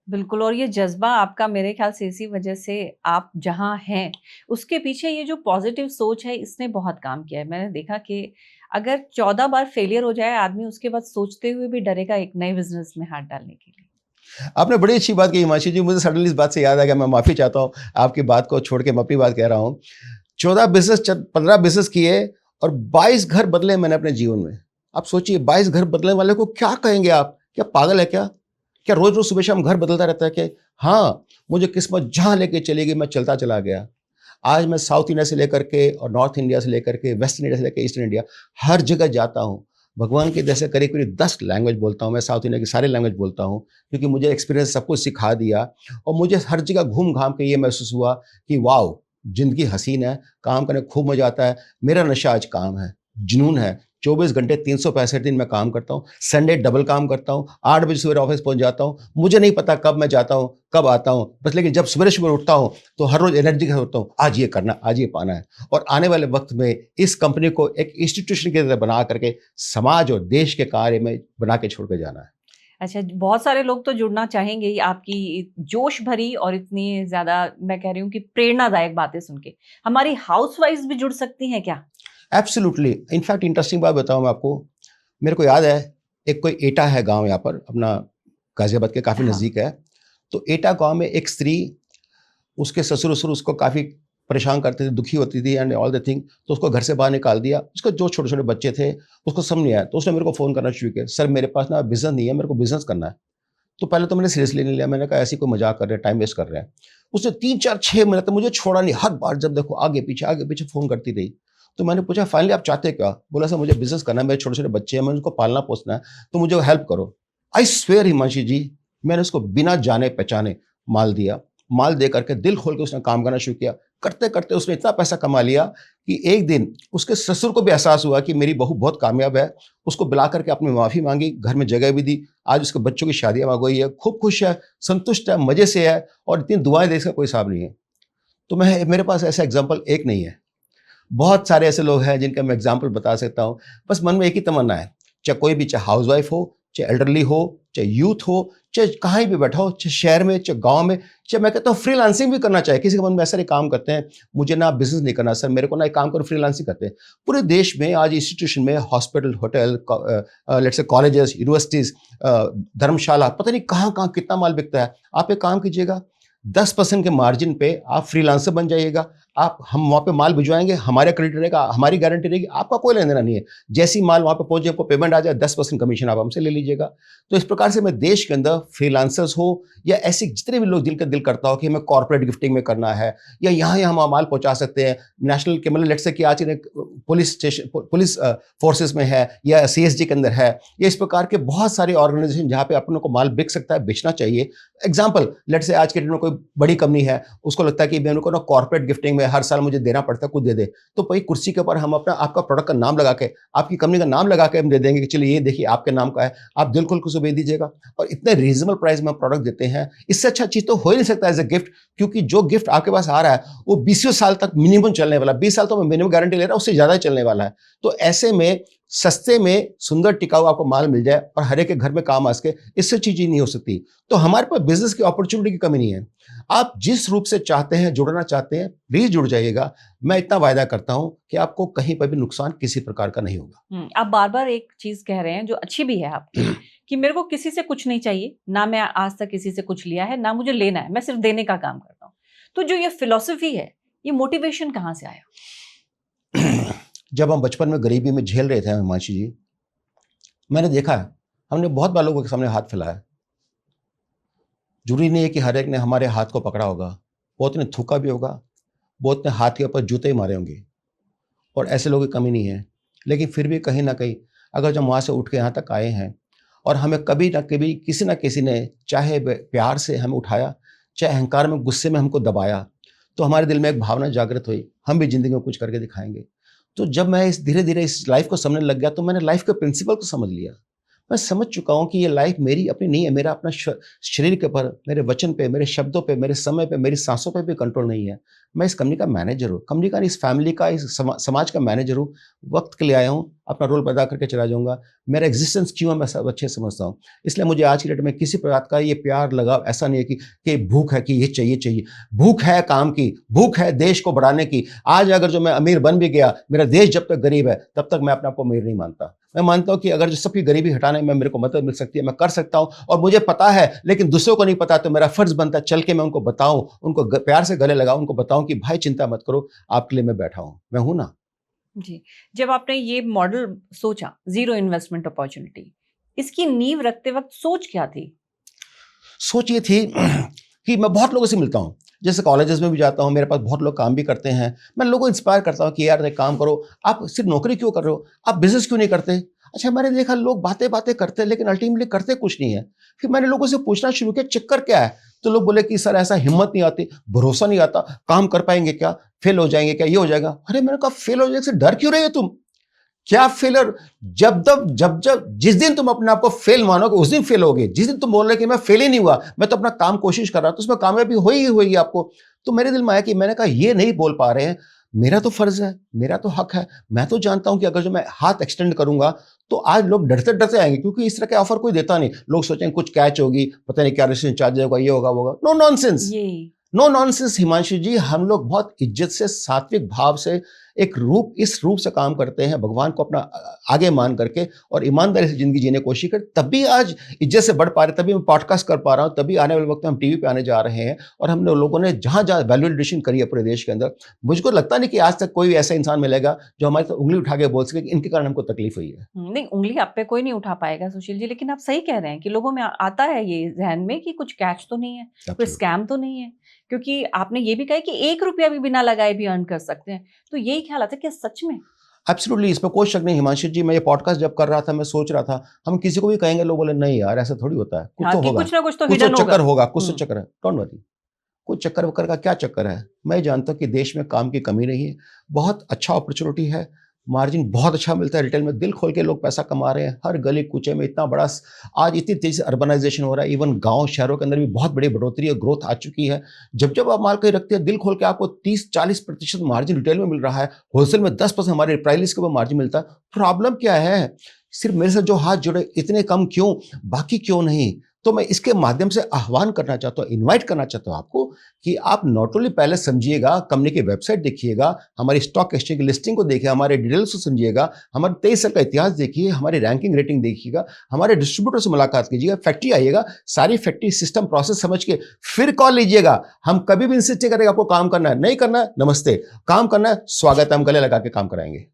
बिल्कुल। और ये जज्बा आपका मेरे ख्याल से इसी वजह से आप जहां हैं उसके पीछे ये जो पॉजिटिव सोच है इसने बहुत काम किया है। मैंने देखा कि अगर 14 बार फेलियर हो जाए आदमी, उसके बाद सोचते हुए भी डरेगा एक नए बिजनेस में हाथ डालने के लिए। आपने बड़ी अच्छी बात की हिमांशी जी, मुझे सडनली इस बात से याद आ गया, मैं माफी चाहता हूं, आपकी बात को छोड़ के मैं अपनी बात कह रहा हूं। 15 बिजनेस किए और 22 घर बदले मैंने अपने जीवन में। आप सोचिए, 22 घर बदलने वाले को क्या कहेंगे आप? क्या पागल है क्या? क्या रोज रोज सुबह शाम घर बदलता रहता है क्या? हाँ, मुझे किस्मत जहां लेके चलेगी मैं चलता चला गया। आज मैं साउथ इंडिया से लेकर के और नॉर्थ इंडिया से लेकर के वेस्टर्न इंडिया से लेकर ईस्टर्न इंडिया, हर जगह जाता हूँ। भगवान के जैसे करीब करीब 10 लैंग्वेज बोलता हूँ मैं, साउथ इंडिया की सारी लैंग्वेज बोलता हूँ, क्योंकि मुझे एक्सपीरियंस सब कुछ सिखा दिया। और मुझे हर जगह घूम घाम के ये महसूस हुआ कि वाओ, जिंदगी हसीन है, काम करने खूब मजा आता है। मेरा नशा आज काम है, जुनून है। 24 घंटे 365 दिन मैं काम करता हूँ, संडे डबल काम करता हूँ, 8 बजे सवेरे ऑफिस पहुंच जाता हूँ। मुझे नहीं पता कब मैं जाता हूँ, कब आता हूँ, बस लेकिन जब सवेरे सुबह उठता हूँ तो हर रोज एनर्जी के साथ उठता हूँ, आज ये करना, आज ये पाना है। और आने वाले वक्त में इस कंपनी को एक इंस्टीट्यूशन की तरह बना करके समाज और देश के कार्य में बना के छोड़ के जाना है। अच्छा, बहुत सारे लोग तो जुड़ना चाहेंगे ही आपकी जोश भरी और इतनी ज्यादा, मैं कह रही हूँ कि प्रेरणादायक बातें सुन के। हमारी हाउसवाइफ्स भी जुड़ सकती हैं क्या? एब्सोल्युटली। इनफैक्ट इंटरेस्टिंग बात बताऊं मैं आपको, मेरे को याद है, एक कोई एटा है गांव यहाँ पर अपना, गाजियाबाद के काफ़ी हाँ। नज़दीक है। तो एटा गांव में एक स्त्री, उसके ससुर ससुर उसको काफ़ी परेशान करते थे, दुखी होती थी एंड ऑल द थिंग। तो उसको घर से बाहर निकाल दिया। उसके जो छोटे छोटे बच्चे थे उसको समझ नहीं आया, तो उसने मेरे को फ़ोन करना शुरू किया, सर मेरे पास ना बिजनेस नहीं है, मेरे को बिजनेस करना है। तो पहले तो मैंने सीरियसली नहीं लिया, मैंने कहा ऐसी कोई मजाक कर रहे हैं, टाइम वेस्ट कर रहे हैं। उसने 3-4-6 महीने तक मुझे छोड़ा नहीं, हर बार जब देखो आगे पीछे फ़ोन करती रही। तो मैंने पूछा फाइनली आप चाहते क्या? बोला सर मुझे बिजनेस करना है, मेरे छोटे छोटे बच्चे हैं, मैं उनको पालना पोसना है, तो मुझे हेल्प करो। आई स्वेयर हिमांशी जी, मैंने उसको बिना जाने पहचाने माल दिया। माल दे करके दिल खोल के उसने काम करना शुरू किया। करते करते उसने इतना पैसा कमा लिया कि एक दिन उसके ससुर को भी एहसास हुआ कि मेरी बहू बहुत कामयाब है। उसको बुला करके अपनी माफ़ी मांगी, घर में जगह भी दी। आज उसके बच्चों की शादियाँ हो गई है, खूब खुश है, संतुष्ट है, मज़े से है, और इतनी दुआएं दे इसका कोई हिसाब नहीं है। तो मेरे पास ऐसा एग्जाम्पल एक नहीं है, बहुत सारे ऐसे लोग हैं जिनका मैं एग्जाम्पल बता सकता हूँ। बस मन में एक ही तमन्ना है, चाहे कोई भी, चाहे हाउसवाइफ हो, चाहे एल्डरली हो, चाहे यूथ हो, चाहे कहीं भी बैठा हो, चाहे शहर में, चाहे गांव में, चाहे मैं कहता हूँ फ्रीलांसिंग भी करना चाहे। किसी के मन में ऐसा नहीं काम करते हैं मुझे ना बिजनेस नहीं करना सर, मेरे को ना एक काम करो, फ्रीलांसिंग करते हैं। पूरे देश में आज इंस्टीट्यूशन में, hospital, hotel, let's say colleges, universities, धर्मशाला, पता नहीं कहाँ कहाँ कितना माल बिकता है। आप एक काम कीजिएगा, 10% के मार्जिन पे आप फ्रीलांसर बन जाइएगा, हम वहाँ पे माल भिजवाएंगे, हमारे क्रेडिट रहेगा, हमारी गारंटी रहेगी, आपका कोई लेना देना नहीं है। जैसी माल वहाँ पे पहुंचे आपको पेमेंट आ जाए 10% कमीशन आप हमसे ले लीजिएगा। तो इस प्रकार से मैं देश के अंदर फ्रीलांसर्स हो या ऐसे जितने भी लोग दिल करता हो कि हमें कॉर्पोरेट गिफ्टिंग में करना है या यहाँ हम माल पहुँचा सकते हैं नेशनल के, मतलब लेट से कि आज पुलिस स्टेशन, पुलिस फोर्सेस में है या CSG के अंदर है, या इस प्रकार के बहुत सारे ऑर्गेनाइजेशन जहाँ पे अपनों को माल बिक सकता है, बेचना चाहिए। एग्जाम्पल लेट से आज के डेट में कोई बड़ी कंपनी है, उसको लगता है कि मेरे को ना कॉर्पोरेट गिफ्टिंग में हर साल मुझे देना पड़ता है, कुछ दे दे, तो भाई कुर्सी के ऊपर हम अपना आपका प्रोडक्ट का नाम लगा के, आपकी कंपनी का नाम लगा के हम दे देंगे कि चलिए ये देखिए आपके नाम का है, आप दिल खोल के बेच दीजिएगा। और इतने रीजनेबल प्राइस में प्रोडक्ट देते हैं, इससे अच्छा चीज तो हो ही नहीं सकता एज ए गिफ्ट, क्योंकि जो गिफ्ट आपके पास आ रहा है वो 20 साल तक मिनिमम चलने वाला, 20 साल तो मैं मिनिमम गारंटी ले रहा हूँ, उससे ज्यादा ही चलने वाला है। तो ऐसे में सस्ते में सुंदर टिकाऊ आपको माल मिल जाए और हर एक के घर में काम आ सके, इससे चीज ही नहीं हो सकती। तो हमारे पास बिजनेस की अपॉर्चुनिटी की कमी नहीं है। आप जिस रूप से चाहते हैं, जुड़ना चाहते हैं, प्लीज जुड़ जाइएगा। मैं इतना वायदा करता हूं कि आपको कहीं पर भी नुकसान किसी प्रकार का नहीं होगा। आप बार बार एक चीज कह रहे हैं जो अच्छी भी है आपकी, कि मेरे को किसी से कुछ नहीं चाहिए, ना मैं आज तक किसी से कुछ लिया है, ना मुझे लेना है, मैं सिर्फ देने का काम करता हूँ। तो जो ये फिलॉसफी है, ये मोटिवेशन कहाँ से आया? जब हम बचपन में गरीबी में झेल रहे थे हिमांशी जी, मैंने देखा है हमने बहुत बार लोगों के सामने हाथ फैलाया। जरूरी नहीं है कि हर एक ने हमारे हाथ को पकड़ा होगा, बहुत ने थूका भी होगा, बहुत ने हाथ के ऊपर जूते ही मारे होंगे, और ऐसे लोगों की कमी नहीं है। लेकिन फिर भी कहीं ना कहीं अगर जब वहाँ से उठ के यहाँ तक आए हैं और हमें कभी ना कभी किसी ना किसी ने चाहे प्यार से हमें उठाया, चाहे अहंकार में गुस्से में हमको दबाया, तो हमारे दिल में एक भावना जागृत हुई, हम भी जिंदगी में कुछ करके दिखाएंगे। तो जब मैं इस धीरे धीरे इस लाइफ को समझने लग गया, तो मैंने लाइफ के प्रिंसिपल को समझ लिया। मैं समझ चुका हूं कि ये लाइफ मेरी अपनी नहीं है, मेरा अपना शरीर के ऊपर, मेरे वचन पे, मेरे शब्दों पे, मेरे समय पे, मेरी सांसों पे भी कंट्रोल नहीं है। मैं इस कंपनी का मैनेजर हूँ, कंपनी का, इस फैमिली का, इस समाज का मैनेजर हूँ। वक्त के लिए आया हूँ, अपना रोल अदा करके चला जाऊंगा। मेरा एग्जिस्टेंस क्यों है मैं सब अच्छे समझता हूँ। इसलिए मुझे आज की डेट में किसी प्रकार का ये प्यार लगाव ऐसा नहीं है कि भूख है कि ये चाहिए। भूख है काम की, भूख है देश को बढ़ाने की। आज अगर जो मैं अमीर बन भी गया, मेरा देश जब तक गरीब है तब तक मैं अपने आप को अमीर नहीं मानता। मैं मानता हूं कि अगर जो सबकी गरीबी हटाने में मेरे को मदद मिल सकती है, मैं कर सकता हूं, और मुझे पता है लेकिन दूसरों को नहीं पता, तो मेरा फर्ज बनता है चल के मैं उनको बताऊं, उनको प्यार से गले लगाऊं, उनको बताऊं कि भाई चिंता मत करो, आपके लिए मैं बैठा हूं, मैं हूं ना। जी, जब आपने ये मॉडल सोचा, जीरो इन्वेस्टमेंट अपॉर्चुनिटी, इसकी नींव रखते वक्त सोच क्या थी? सोच ये थी कि मैं बहुत लोगों से मिलता हूँ, जैसे कॉलेजेस में भी जाता हूँ, मेरे पास बहुत लोग काम भी करते हैं। मैं लोगों को इंस्पायर करता हूँ कि यार एक काम करो, आप सिर्फ नौकरी क्यों कर रहे हो, आप बिजनेस क्यों नहीं करते। अच्छा, मैंने देखा लोग बातें करते हैं लेकिन अल्टीमेटली करते कुछ नहीं है। फिर मैंने लोगों से पूछना शुरू किया चक्कर क्या है, तो लोग बोले कि सर ऐसा हिम्मत नहीं आती, भरोसा नहीं आता, काम कर पाएंगे क्या, फेल हो जाएंगे क्या, ये हो जाएगा। अरे मैंने कहा फेल हो जाने से डर क्यों रहे हो तुम, क्या फेलर, जब जिस दिन तुम अपने आप को फेल मानोगे उस दिन फेल होगे। जिस दिन तुम बोल रहे कि मैं फेल ही नहीं हुआ, मैं तो अपना काम कोशिश कर रहा, तो उसमें कामयाबी होगी आपको। तो मेरे दिल में आया कि मैंने कहा ये नहीं बोल पा रहे हैं, मेरा तो फर्ज है, मेरा तो हक है। मैं तो जानता हूं कि अगर जो मैं हाथ एक्सटेंड करूंगा तो आज लोग डरते आएंगे, क्योंकि इस तरह के ऑफर कोई देता नहीं। लोग सोचेंगे कुछ कैच होगी, पता नहीं क्या रजिस्ट्रेशन चार्ज होगा, ये होगा वो होगा। No nonsense, no nonsense Himanshu ji. हम लोग बहुत इज्जत से, सात्विक भाव से इस रूप से काम करते हैं, भगवान को अपना आगे मान करके और ईमानदारी से जिंदगी जीने की कोशिश कर, तभी आज इज्जत से बढ़ पा रहे, तभी मैं पॉडकास्ट कर पा रहा हूं, तभी आने वाले वक्त में हम टीवी पे आने जा रहे हैं। और हमने लोगों ने जहां वैल्यू एडिशन करी है पूरे देश के अंदर, मुझको लगता नहीं कि आज तक कोई ऐसा इंसान मिलेगा जो हमारे तो उंगली उठा के बोल सके कि इनके कारण हमको तकलीफ हुई है। नहीं, उंगली आप पे कोई नहीं उठा पाएगा सुशील जी, लेकिन आप सही कह रहे हैं कि लोगों में आता है ये जहन में कि कुछ कैच तो नहीं है, कोई स्कैम तो नहीं है। क्योंकि आपने ये भी कहा कि 1 रुपया भी बिना लगाए भी अर्न कर सकते हैं, तो यही ख्याल आता है कि सच में। एब्सोल्युटली, इसमें कोई शक नहीं हिमांशु जी। मैं ये पॉडकास्ट जब कर रहा था, मैं सोच रहा था हम किसी को भी कहेंगे, लोग बोले नहीं यार ऐसा थोड़ी होता है, कुछ तो होगा, कुछ ना कुछ तो कुछ हिडन चक्कर होगा, कुछ तो चक्कर है। डोंट वरी, कुछ चक्कर वक्कर का क्या चक्कर है। मैं जानता हूं कि देश में काम की कमी नहीं है, बहुत अच्छा अपॉर्चुनिटी है, मार्जिन बहुत अच्छा मिलता है रिटेल में, दिल खोल के लोग पैसा कमा रहे हैं। हर गली कूचे में इतना बड़ा, आज इतनी तेजी से अर्बनाइजेशन हो रहा है, इवन गांव शहरों के अंदर भी बहुत बड़ी बढ़ोतरी और ग्रोथ आ चुकी है। जब आप माल कहीं रखते हैं दिल खोल के, आपको 30-40% मार्जिन रिटेल में मिल रहा है, होलसेल में 10% हमारे प्राइस लिस्ट के ऊपर मार्जिन मिलता है। प्रॉब्लम क्या है, सिर्फ मेरे साथ जो हाथ जुड़े इतने कम क्यों, बाकी क्यों नहीं। तो मैं इसके माध्यम से आह्वान करना चाहता हूँ, इनवाइट करना चाहता हूँ आपको कि आप नॉट ओनली पहले समझिएगा, कंपनी की वेबसाइट देखिएगा, हमारी स्टॉक एक्सचेंज की लिस्टिंग को देखिए, हमारे डिटेल्स को समझिएगा, हमारे 23 साल का इतिहास देखिए, हमारी रैंकिंग रेटिंग देखिएगा, हमारे डिस्ट्रीब्यूटर से मुलाकात कीजिएगा, फैक्ट्री आइएगा, सारी फैक्ट्री सिस्टम प्रोसेस समझ के फिर कॉल लीजिएगा। हम कभी भी इंसिस्ट नहीं करेंगे आपको काम करना है, नहीं करना है नमस्ते, काम करना है स्वागत है, हम गले लगा के काम कराएंगे।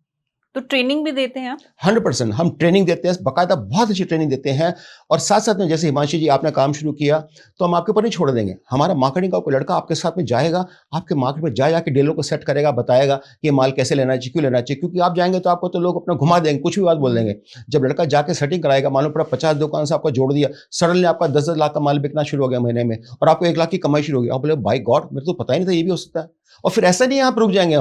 तो ट्रेनिंग भी देते हैं आप? 100% हम ट्रेनिंग देते हैं, बाकायदा बहुत अच्छी ट्रेनिंग देते हैं। और साथ साथ में जैसे हिमांशी जी आपने काम शुरू किया तो हम आपके ऊपर नहीं छोड़ देंगे, हमारा मार्केटिंग का कोई लड़का आपके साथ में जाएगा, आपके मार्केट में जाके डीलरों को सेट करेगा, बताएगा कि माल कैसे लेना चाहिए, क्यों लेना चाहिए, क्योंकि आप जाएंगे तो आपको तो लोग अपना घुमा देंगे, कुछ भी बात बोल देंगे। जब लड़का जाके सेटिंग कराएगा, मालूम पड़ा 50 दुकान से आपको जोड़ दिया, सडनली आपका 10-10 लाख का माल बिकना शुरू हो गया महीने में, और आपको 1 लाख की कमाई शुरू हो गई, आप बोले बाय गॉड मेरे तो पता ही नहीं था ये भी हो सकता है। और फिर ऐसा नहीं है आप रुक जाएंगे,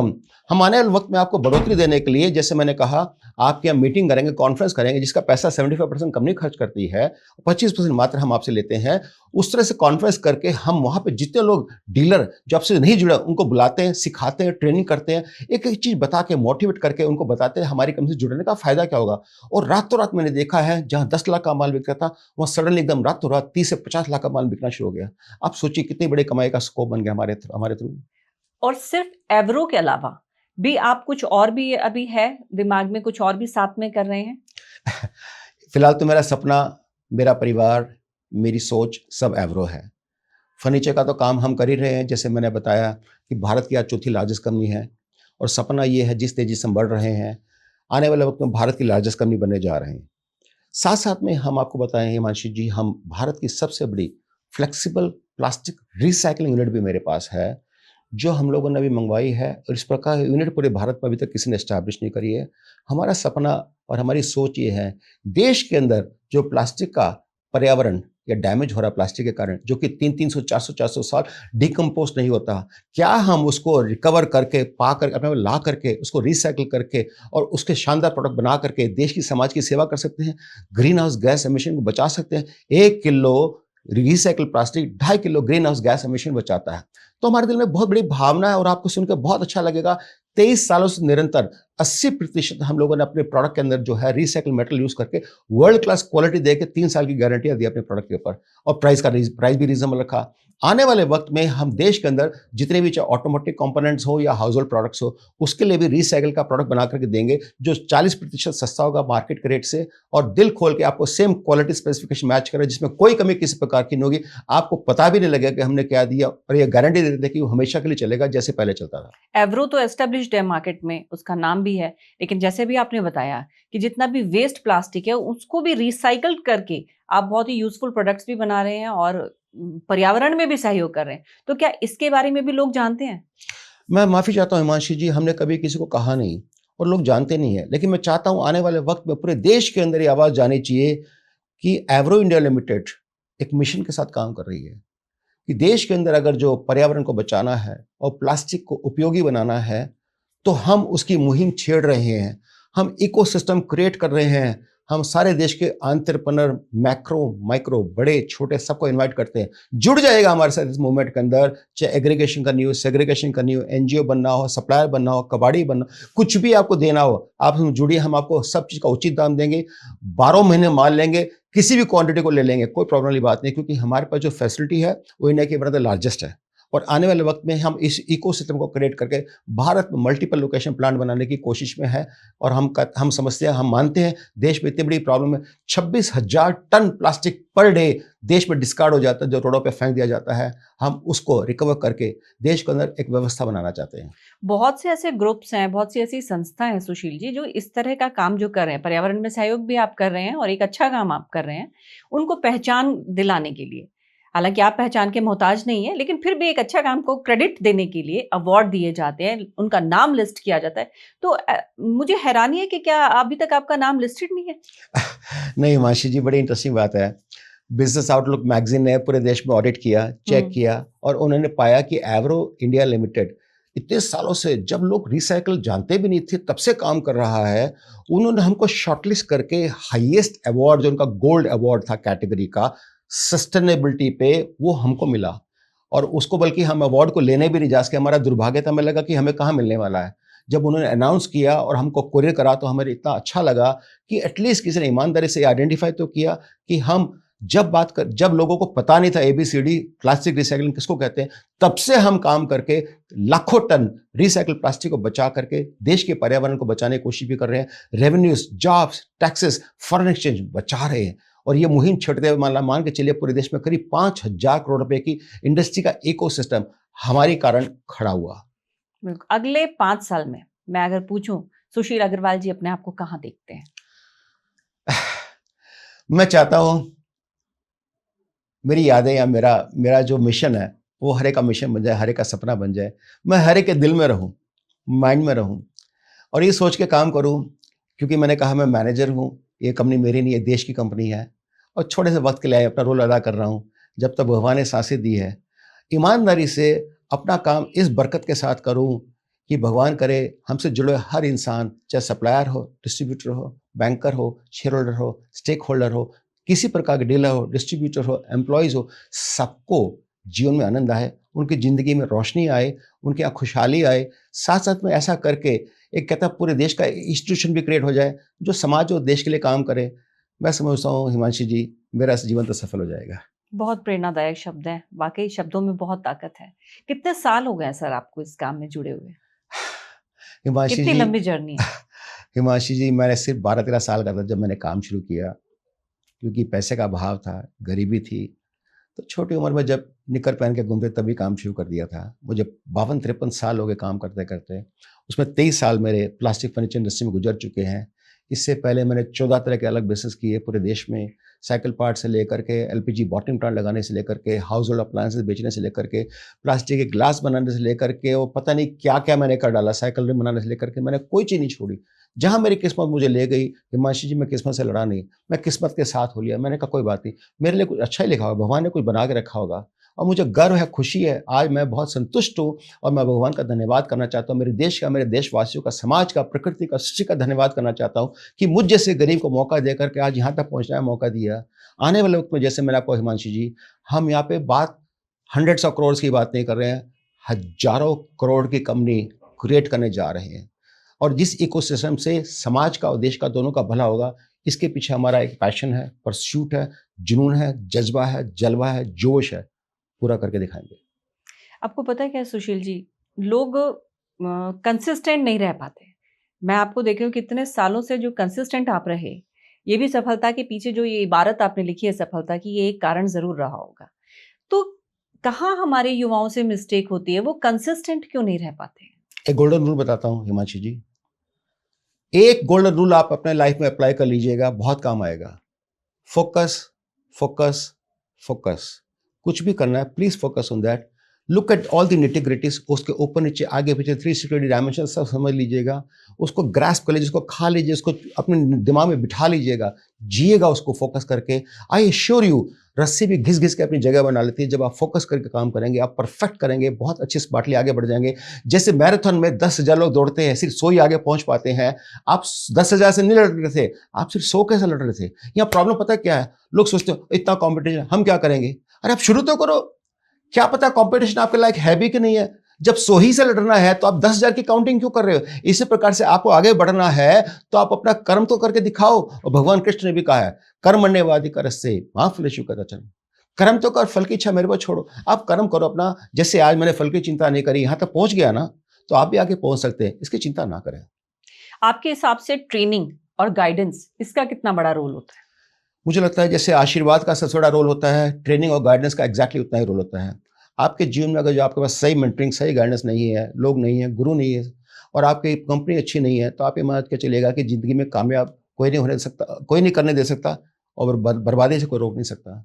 हम आने वाले वक्त में आपको बढ़ोतरी देने के लिए, जैसे मैंने कहा, आपके यहाँ मीटिंग करेंगे, कॉन्फ्रेंस करेंगे, जिसका पैसा 75% कंपनी खर्च करती है, 25% मात्र हम आपसे लेते हैं। उस तरह से कॉन्फ्रेंस करके हम वहाँ पे जितने लोग डीलर जो आपसे नहीं जुड़े उनको बुलाते हैं, सिखाते हैं, ट्रेनिंग करते हैं, एक एक चीज़ बता के मोटिवेट करके उनको बताते हैं हमारी कंपनी से जुड़ने का फायदा क्या होगा। और रातों रात मैंने देखा है जहाँ 10 लाख का माल बिकता था वहाँ सडनली एकदम रातों रात 30 से 50 लाख का माल बिकना शुरू हो गया। आप सोचिए कितनी बड़ी कमाई का स्कोप बन गया हमारे थ्रू। और सिर्फ एवरो के अलावा भी आप कुछ और भी अभी है दिमाग में, कुछ और भी साथ में कर रहे हैं? फिलहाल तो मेरा सपना, मेरा परिवार, मेरी सोच सब एवरो है। फर्नीचर का तो काम हम कर ही रहे हैं, जैसे मैंने बताया कि भारत की आज चौथी लार्जेस्ट कंपनी है, और सपना ये है जिस तेजी से हम बढ़ रहे हैं आने वाले वक्त में भारत की लार्जेस्ट कंपनी बनने जा रहे हैं। साथ साथ में हम आपको बताएं हिमांशी जी, हम भारत की सबसे बड़ी फ्लेक्सिबल प्लास्टिक रिसाइकलिंग यूनिट भी मेरे पास है, जो हम लोगों ने अभी मंगवाई है, और इस प्रकार यूनिट पूरे भारत में अभी तक किसी ने एस्टैब्लिश नहीं करी है। हमारा सपना और हमारी सोच ये है, देश के अंदर जो प्लास्टिक का पर्यावरण या डैमेज हो रहा है प्लास्टिक के कारण, जो कि 300, 400 साल डिकम्पोज नहीं होता, क्या हम उसको रिकवर करके पा कर अपने में ला करके उसको रिसाइकिल करके और उसके शानदार प्रोडक्ट बना करके देश की समाज की सेवा कर सकते हैं, ग्रीन हाउस गैस एमिशन को बचा सकते हैं। 1 kilo recycle plastic 2.5 kilo green house gas emission बचाता है। तो हमारे दिल में बहुत बड़ी भावना है और आपको सुनकर बहुत अच्छा लगेगा। 23 सालों से निरंतर 80% हम लोगों ने अपने प्रोडक्ट के अंदर जो है रिसाइकिल मेटल यूज करके वर्ल्ड क्लास क्वालिटी देके 3 साल की गारंटियां दी अपने प्रोडक्ट के ऊपर, और प्राइस भी रीजनेबल रखा। आने वाले वक्त में हम देश के अंदर जितने भी चाहे ऑटोमोटिव कंपोनेंट्स हो या हाउस होल्ड प्रोडक्ट्स हो, उसके लिए भी रिसाइकिल का प्रोडक्ट बना करके देंगे, जो 40% सस्ता होगा मार्केट के रेट से, और दिल खोल के आपको सेम क्वालिटी स्पेसिफिकेशन मैच करे, जिसमें कोई कमी किसी प्रकार की नहीं होगी। आपको पता भी नहीं लगेगा कि हमने क्या दिया, और ये गारंटी दे देते कि वो हमेशा के लिए चलेगा जैसे पहले चलता था। एवरो तो एस्टेब्लिश्ड है मार्केट में, उसका नाम भी है, लेकिन जैसे भी आपने बताया कि जितना भी वेस्ट प्लास्टिक है उसको भी रिसाइकल करके आप बहुत ही यूजफुल प्रोडक्ट्स भी बना रहे हैं और पर्यावरण में भी सहयोग कर रहे हैं, तो क्या इसके बारे में भी लोग जानते हैं? मैं माफ़ी चाहता हूँ हिमांशी जी, हमने कभी किसी को कहा नहीं और लोग जानते नहीं है, लेकिन मैं चाहता हूँ आने वाले वक्त में पूरे देश के अंदर ये आवाज़ जानी चाहिए कि एवरो इंडिया लिमिटेड एक मिशन के साथ काम कर रही है कि देश के अंदर अगर जो पर्यावरण को बचाना है और प्लास्टिक को उपयोगी बनाना है, तो हम उसकी मुहिम छेड़ रहे हैं, हम इकोसिस्टम क्रिएट कर रहे हैं। हम सारे देश के एंटरप्रेन्योर, मैक्रो, माइक्रो, बड़े छोटे सबको इनवाइट करते हैं, जुड़ जाएगा हमारे साथ इस मूवमेंट के अंदर, चाहे एग्रीगेशन करनी हो, सेग्रीगेशन करनी हो, एनजीओ बनना हो, सप्लायर बनना हो, कबाड़ी बनना, कुछ भी आपको देना हो, आप हम जुड़िए, हम आपको सब चीज़ का उचित दाम देंगे, 12 महीने माल लेंगे, किसी भी क्वांटिटी को ले लेंगे, कोई प्रॉब्लम वाली बात नहीं, क्योंकि हमारे पास जो फैसिलिटी है वो इंडिया की वन ऑफ द लार्जेस्ट है। और आने वाले वक्त में हम इस इकोसिस्टम को क्रिएट करके भारत में मल्टीपल लोकेशन प्लांट बनाने की कोशिश में है। और हम समझते हैं, हम मानते हैं देश में इतनी बड़ी प्रॉब्लम है, 26,000 टन प्लास्टिक पर डे देश में डिस्कार्ड हो जाता है, जो रोडों पे फेंक दिया जाता है। हम उसको रिकवर करके देश के अंदर एक व्यवस्था बनाना चाहते हैं। बहुत से ऐसे ग्रुप्स हैं, बहुत सी ऐसी संस्थाएं हैं सुशील जी, जो इस तरह का काम जो कर रहे हैं, पर्यावरण में सहयोग भी आप कर रहे हैं और एक अच्छा काम आप कर रहे हैं, उनको पहचान दिलाने के लिए, हालांकि आप पहचान के मोहताज नहीं है, लेकिन फिर भी एक अच्छा काम को क्रेडिट देने के लिए अवार्ड दिए जाते हैं, उनका नाम लिस्ट किया जाता है। तो मुझे हैरानी है कि क्या अभी तक आपका नाम लिस्टेड नहीं है? नहीं माशी जी, बड़ी इंटरेस्टिंग बात है। बिजनेस आउटलुक मैगजीन ने पूरे देश में ऑडिट किया, चेक किया, और उन्होंने पाया कि एवरो इंडिया लिमिटेड इतने सालों से, जब लोग रिसाइकल जानते भी नहीं थे तब से काम कर रहा है। उन्होंने हमको शॉर्टलिस्ट करके हाईएस्ट अवार्ड, जो उनका गोल्ड अवार्ड था कैटेगरी का सस्टेनेबिलिटी पे, वो हमको मिला। और उसको बल्कि हम अवार्ड को लेने भी नहीं जा सके, हमारा दुर्भाग्य था। हमें लगा कि हमें कहाँ मिलने वाला है। जब उन्होंने अनाउंस किया और हमको कोरियर करा तो हमें इतना अच्छा लगा कि एटलीस्ट किसी ने ईमानदारी से आइडेंटिफाई तो किया कि हम जब लोगों को पता नहीं था ABCD प्लास्टिक रिसाइकलिंग किसको कहते हैं, तब से हम काम करके लाखों टन रिसाइकल प्लास्टिक को बचा करके देश के पर्यावरण को बचाने की कोशिश भी कर रहे हैं। Revenues, jobs, taxes, foreign exchange बचा रहे हैं। और ये मुहिम छेड़ते हुए मान के चलिए पूरे देश में करीब 5,000 करोड़ रुपए की इंडस्ट्री का इकोसिस्टम हमारे कारण खड़ा हुआ। बिल्कुल। अगले 5 साल में मैं अगर पूछूं, सुशील अग्रवाल जी अपने आप को कहाँ देखते हैं? मैं चाहता हूं मेरी यादें या मेरा जो मिशन है वो हर एक का मिशन बन जाए, हर एक का सपना बन जाए। मैं हर एक के दिल में रहूं, माइंड में रहूं और ये सोच के काम करूं, क्योंकि मैंने कहा मैं मैनेजर हूं, ये कंपनी मेरी नहीं है, देश की कंपनी है और छोटे से वक्त के लिए अपना रोल अदा कर रहा हूं। जब तक भगवान ने सांसें दी है, ईमानदारी से अपना काम इस बरकत के साथ करूं कि भगवान करे हमसे जुड़े हर इंसान, चाहे सप्लायर हो, डिस्ट्रीब्यूटर हो, बैंकर हो, शेयर होल्डर हो, स्टेक होल्डर हो, किसी प्रकार के डीलर हो, डिस्ट्रीब्यूटर हो, एम्प्लॉयज़ हो, सबको जीवन में आनंद आए, उनकी ज़िंदगी में रोशनी आए, उनके यहाँ खुशहाली आए। साथ साथ में ऐसा करके एक कहता पूरे देश का इंस्टीट्यूशन भी क्रिएट हो जाए जो समाज और देश के लिए काम करे। मैं समझता हूँ हिमांशी जी, मेरा जीवन तो सफल हो जाएगा। बहुत प्रेरणादायक शब्द हैं, वाकई शब्दों में बहुत ताकत है। कितने साल हो गए सर आपको इस काम में जुड़े हुए? हिमांशी कितनी जी, लंबी जर्नी है? हिमांशी जी, मैंने सिर्फ 12-13 साल का था जब मैंने काम शुरू किया, क्योंकि पैसे का अभाव था, गरीबी थी। तो छोटी उम्र में जब निकर पहन के घूमते तभी काम शुरू कर दिया था। मुझे 52-53 साल हो गए काम करते करते। उसमें 23 साल मेरे प्लास्टिक फर्नीचर इंडस्ट्री में गुजर चुके हैं। इससे पहले मैंने 14 तरह के अलग बिजनेस किए पूरे देश में, साइकिल पार्ट से लेकर के LPG बॉटलिंग प्लांट लगाने से लेकर के, हाउस होल्ड अप्लायंसेस बेचने से लेकर के, प्लास्टिक के ग्लास बनाने से लेकर के, और पता नहीं क्या क्या मैंने कर डाला, साइकिल रिम बनाने से लेकर के, मैंने कोई चीज़ नहीं छोड़ी। जहाँ मेरी किस्मत मुझे ले गई, हिमांशी जी मैं किस्मत से लड़ा नहीं, मैं किस्मत के साथ हो लिया। मैंने कहा कोई बात नहीं, मेरे लिए कुछ अच्छा ही लिखा होगा, भगवान ने कुछ बना के रखा होगा। और मुझे गर्व है, खुशी है, आज मैं बहुत संतुष्ट हूँ और मैं भगवान का धन्यवाद करना चाहता हूँ, मेरे देश का, मेरे देशवासियों का, समाज का, प्रकृति का, सृष्टि का धन्यवाद करना चाहता हूँ कि मुझ जैसे गरीब को मौका दे करके आज यहाँ तक पहुँचने का मौका दिया। आने वाले वक्त में, जैसे मैंने आपको हिमांशी जी, हम यहाँ पे बात हंड्रेड्स ऑफ करोड़ की बात नहीं कर रहे हैं, हजारों करोड़ की कंपनी क्रिएट करने जा रहे हैं। और जिस इकोसिस्टम से समाज का और देश का दोनों का भला होगा, इसके पीछे हमारा एक पैशन है, परस्यूट है, जुनून है, जज्बा है, जलवा है, जोश है, पूरा करके दिखाएंगे। आपको पता है क्या सुशील जी, लोग कंसिस्टेंट नहीं रह पाते। मैं आपको देख रही हूँ कितने सालों से जो कंसिस्टेंट आप रहे, ये भी सफलता के पीछे जो ये इबारत आपने लिखी है सफलता की, ये एक कारण जरूर रहा होगा। तो कहाँ हमारे युवाओं से मिस्टेक होती है, वो कंसिस्टेंट क्यों नहीं रह पाते? एक गोल्डन रूल बताता हूँ हिमांशी जी, एक गोल्डन रूल आप अपने लाइफ में अप्लाई कर लीजिएगा, बहुत काम आएगा। Focus, focus, focus. कुछ भी करना है, please focus on that. Look at all the nitty-gritties, उसके ऊपर नीचे आगे पीछे 360 डायमेंशन सब समझ लीजिएगा, उसको ग्रास्प कर लीजिए, उसको खा लीजिए, उसको अपने दिमाग में बिठा लीजिएगा, जिएगा उसको फोकस करके। आई एश्योर यू, रस्सी भी घिस घिस के अपनी जगह बना लेती है। जब आप फोकस करके काम करेंगे, आप परफेक्ट करेंगे, बहुत अच्छी स्मार्टली आगे बढ़ जाएंगे। जैसे मैराथन में 10,000 लोग दौड़ते हैं, सिर्फ 100 ही आगे पहुंच पाते हैं। आप 10,000 से नहीं लड़ रहे थे, आप सिर्फ 100 कैसे लड़ रहे थे? यहाँ प्रॉब्लम पता है क्या है? लोग सोचते हो इतना कॉम्पिटिशन, हम क्या करेंगे? अरे आप शुरू तो करो, क्या पता कंपटीशन आपके लायक है भी कि नहीं है। जब 100 ही से लड़ना है तो आप 10,000 की काउंटिंग क्यों कर रहे हो? इसी प्रकार से आपको आगे बढ़ना है तो आप अपना कर्म तो करके दिखाओ। और भगवान कृष्ण ने भी कहा है, कर्मण्येवादि करस्ते मा फलेषु कदाचन। कर्म तो कर, फल की इच्छा मेरे को छोड़ो। आप कर्म करो अपना। जैसे आज मैंने फल की चिंता नहीं करी, यहां तक पहुंच गया ना, तो आप भी आगे पहुंच सकते हैं, इसकी चिंता ना करें। आपके हिसाब से ट्रेनिंग और गाइडेंस, इसका कितना बड़ा रोल होता है? मुझे लगता है जैसे आशीर्वाद का सबसे बड़ा रोल होता है, ट्रेनिंग और गाइडेंस का एग्जैक्टली उतना ही रोल होता है। आपके जीवन में अगर जो आपके पास सही मेंटरिंग, सही गाइडेंस नहीं है, लोग नहीं है, गुरु नहीं है, और आपकी कंपनी अच्छी नहीं है, तो आप ये मान के चलिएगा कि जिंदगी में कामयाब कोई नहीं होने सकता, कोई नहीं करने दे सकता, और बर्बादी से कोई रोक नहीं सकता।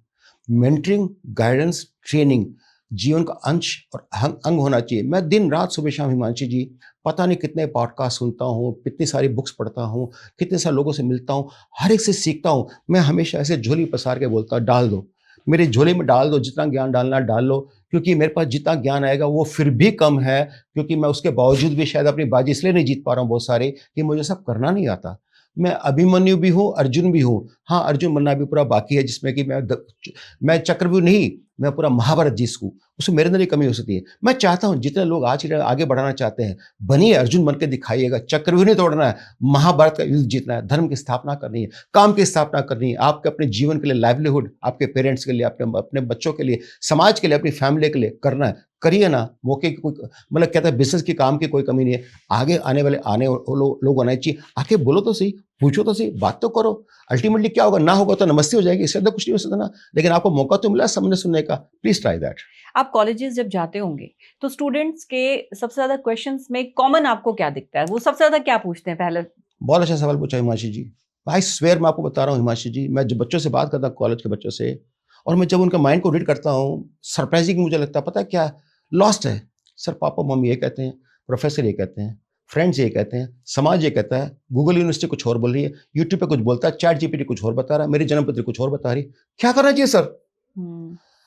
मेंटरिंग, गाइडेंस, ट्रेनिंग जीवन का अंश और अंग होना चाहिए। मैं दिन रात सुबह शाम हिमांशी जी पता नहीं कितने पॉडकास्ट सुनता हूँ, कितनी सारी बुक्स पढ़ता हूँ, कितने सारे लोगों से मिलता हूँ, हर एक से सीखता हूँ। मैं हमेशा ऐसे झोली पसार के बोलता हूँ, डाल दो मेरी झोली में, डाल दो, जितना ज्ञान डालना डाल लो, क्योंकि मेरे पास जितना ज्ञान आएगा वो फिर भी कम है, क्योंकि मैं उसके बावजूद भी शायद अपनी बाजी इसलिए नहीं जीत पा रहा हूँ बहुत सारे, कि मुझे सब करना नहीं आता। मैं अभिमन्यु भी हूँ, अर्जुन भी हूँ। हाँ, अर्जुन बनना भी पूरा बाकी है, जिसमें कि मैं चक्रव्यूह नहीं, मैं पूरा महाभारत जीत सकूं, उसमें मेरे अंदर ही कमी हो सकती है। मैं चाहता हूं जितने लोग आज के आगे बढ़ाना चाहते हैं, बनिए, अर्जुन बन के दिखाइएगा। चक्रव्यूह नहीं तोड़ना है, महाभारत का युद्ध जीतना है, धर्म की स्थापना करनी है, काम की स्थापना करनी है, आपके अपने जीवन के लिए लाइवलीहुड, आपके पेरेंट्स के लिए, अपने बच्चों के लिए, समाज के लिए, अपनी फैमिली के लिए करना है। करिए ना, मौके की कोई, मतलब कहता है बिजनेस की काम की कोई कमी नहीं है। आगे आने वाले लोग आने चाहिए, आके बोलो तो सही, पूछो तो सही, बात तो करो। अल्टीमेटली क्या होगा, ना होगा तो नमस्ते हो जाएगी, इससे ज्यादा कुछ नहीं हो सकता ना। लेकिन आपको मौका तो मिला समझने सुनने का, प्लीज ट्राई दैट। आप कॉलेजेस जब जाते होंगे तो स्टूडेंट्स के सबसे ज्यादा क्वेश्चंस में कॉमन आपको क्या दिखता है? वो सबसे ज्यादा क्या पूछते हैं पहले? बहुत अच्छा सवाल पूछा हिमांशी जी। आई स्वेयर, मैं आपको बता रहा हूँ हिमांशी जी, मैं जब बच्चों से बात करता हूँ, कॉलेज के बच्चों से, और मैं जब उनका माइंड को रीड करता हूँ, सरप्राइजिंग मुझे लगता है, पता है क्या, लॉस्ट है। सर पापा मम्मी ये कहते हैं, प्रोफेसर ये कहते हैं, फ्रेंड्स ये कहते हैं, समाज ये कहता है, गूगल यूनिवर्सिटी कुछ और बोल रही है, यूट्यूब पे कुछ बोलता है, चैट जीपीटी कुछ और बता रहा है, मेरी जन्मपत्री कुछ और बता रही है, क्या करना चाहिए सर?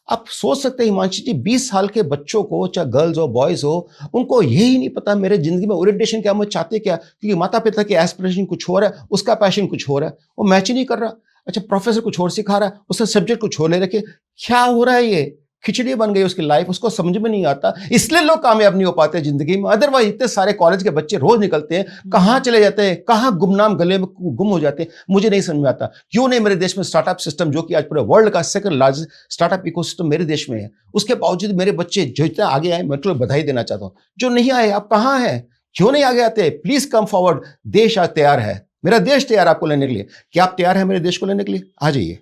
आप सोच सकते हैं हिमांशी जी, 20 साल के बच्चों को, चाहे गर्ल्स हो बॉयज हो, उनको यही नहीं पता मेरे जिंदगी में ओरिएंटेशन क्या, मैं चाहते क्या, क्योंकि माता पिता की एस्पिरेशन कुछ और है, उसका पैशन कुछ और है, वो मैच ही नहीं कर रहा। अच्छा, प्रोफेसर कुछ और सिखा रहा है, उसने सब्जेक्ट कुछ और ले रखे, क्या हो रहा है? ये खिचड़ी बन गई उसकी लाइफ, उसको समझ में नहीं आता, इसलिए लोग कामयाब नहीं हो पाते जिंदगी में। अदरवाइज इतने सारे कॉलेज के बच्चे रोज निकलते हैं, कहाँ चले जाते हैं, कहाँ गुमनाम गले में गुम हो जाते हैं, मुझे नहीं समझ में आता। क्यों नहीं मेरे देश में स्टार्टअप सिस्टम, जो कि आज पूरे वर्ल्ड का सेकंड लार्जेस्ट स्टार्टअप इकोसिस्टम मेरे देश में है, उसके बावजूद मेरे बच्चे जो इतना आगे आए, मैं तो बधाई देना चाहता हूँ। जो नहीं आए, आप कहाँ हैं, क्यों नहीं आगे आते? प्लीज कम फॉरवर्ड, देश आज तैयार है, मेरा देश तैयार आपको लेने के लिए। क्या आप तैयार हैं मेरे देश को लेने के लिए? आ जाइए।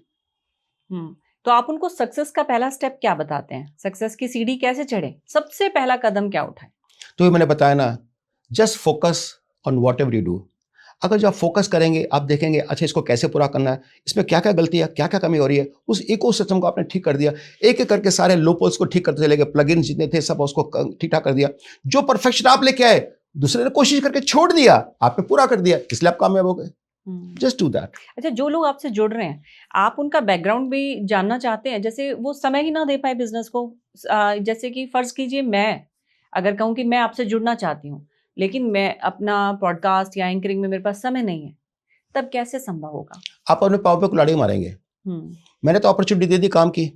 तो आप उनको सक्सेस का पहला स्टेप क्या बताते हैं? सक्सेस की सीढ़ी कैसे चढ़े? सबसे पहला कदम क्या उठाए? तो ये मैंने बताया ना, just focus on what ever you do. अगर जो आप फोकस करेंगे, आप देखेंगे अच्छा इसको कैसे पूरा करना है, इसमें क्या क्या गलती है, क्या क्या कमी हो रही है, उस इकोसिस्टम को आपने ठीक कर दिया, एक एक करके सारे लोपोल्स को ठीक करते चले गए, प्लगइन जितने थे सब उसको ठीक ठाक कर दिया। जो परफेक्शन आप लेके आए, दूसरे ने कोशिश करके छोड़ दिया, आपने पूरा कर दिया, इसलिए आप कामयाब हो गए। Just do that. अच्छा, जो लोग आपसे जुड़ रहे हैं, आप उनका बैकग्राउंड भी जानना चाहते हैं? जैसे वो समय ही ना दे पाए बिजनेस को, जैसे कि फर्ज कीजिए मैं अगर कहूँ कि मैं आपसे जुड़ना चाहती हूँ, लेकिन मैं अपना पॉडकास्ट या एंकरिंग में मेरे पास समय नहीं है, तब कैसे संभव होगा? आप अपने पाँव पे कुल्हाड़ी मारेंगे। मैंने तो अपॉर्चुनिटी दे दी काम की,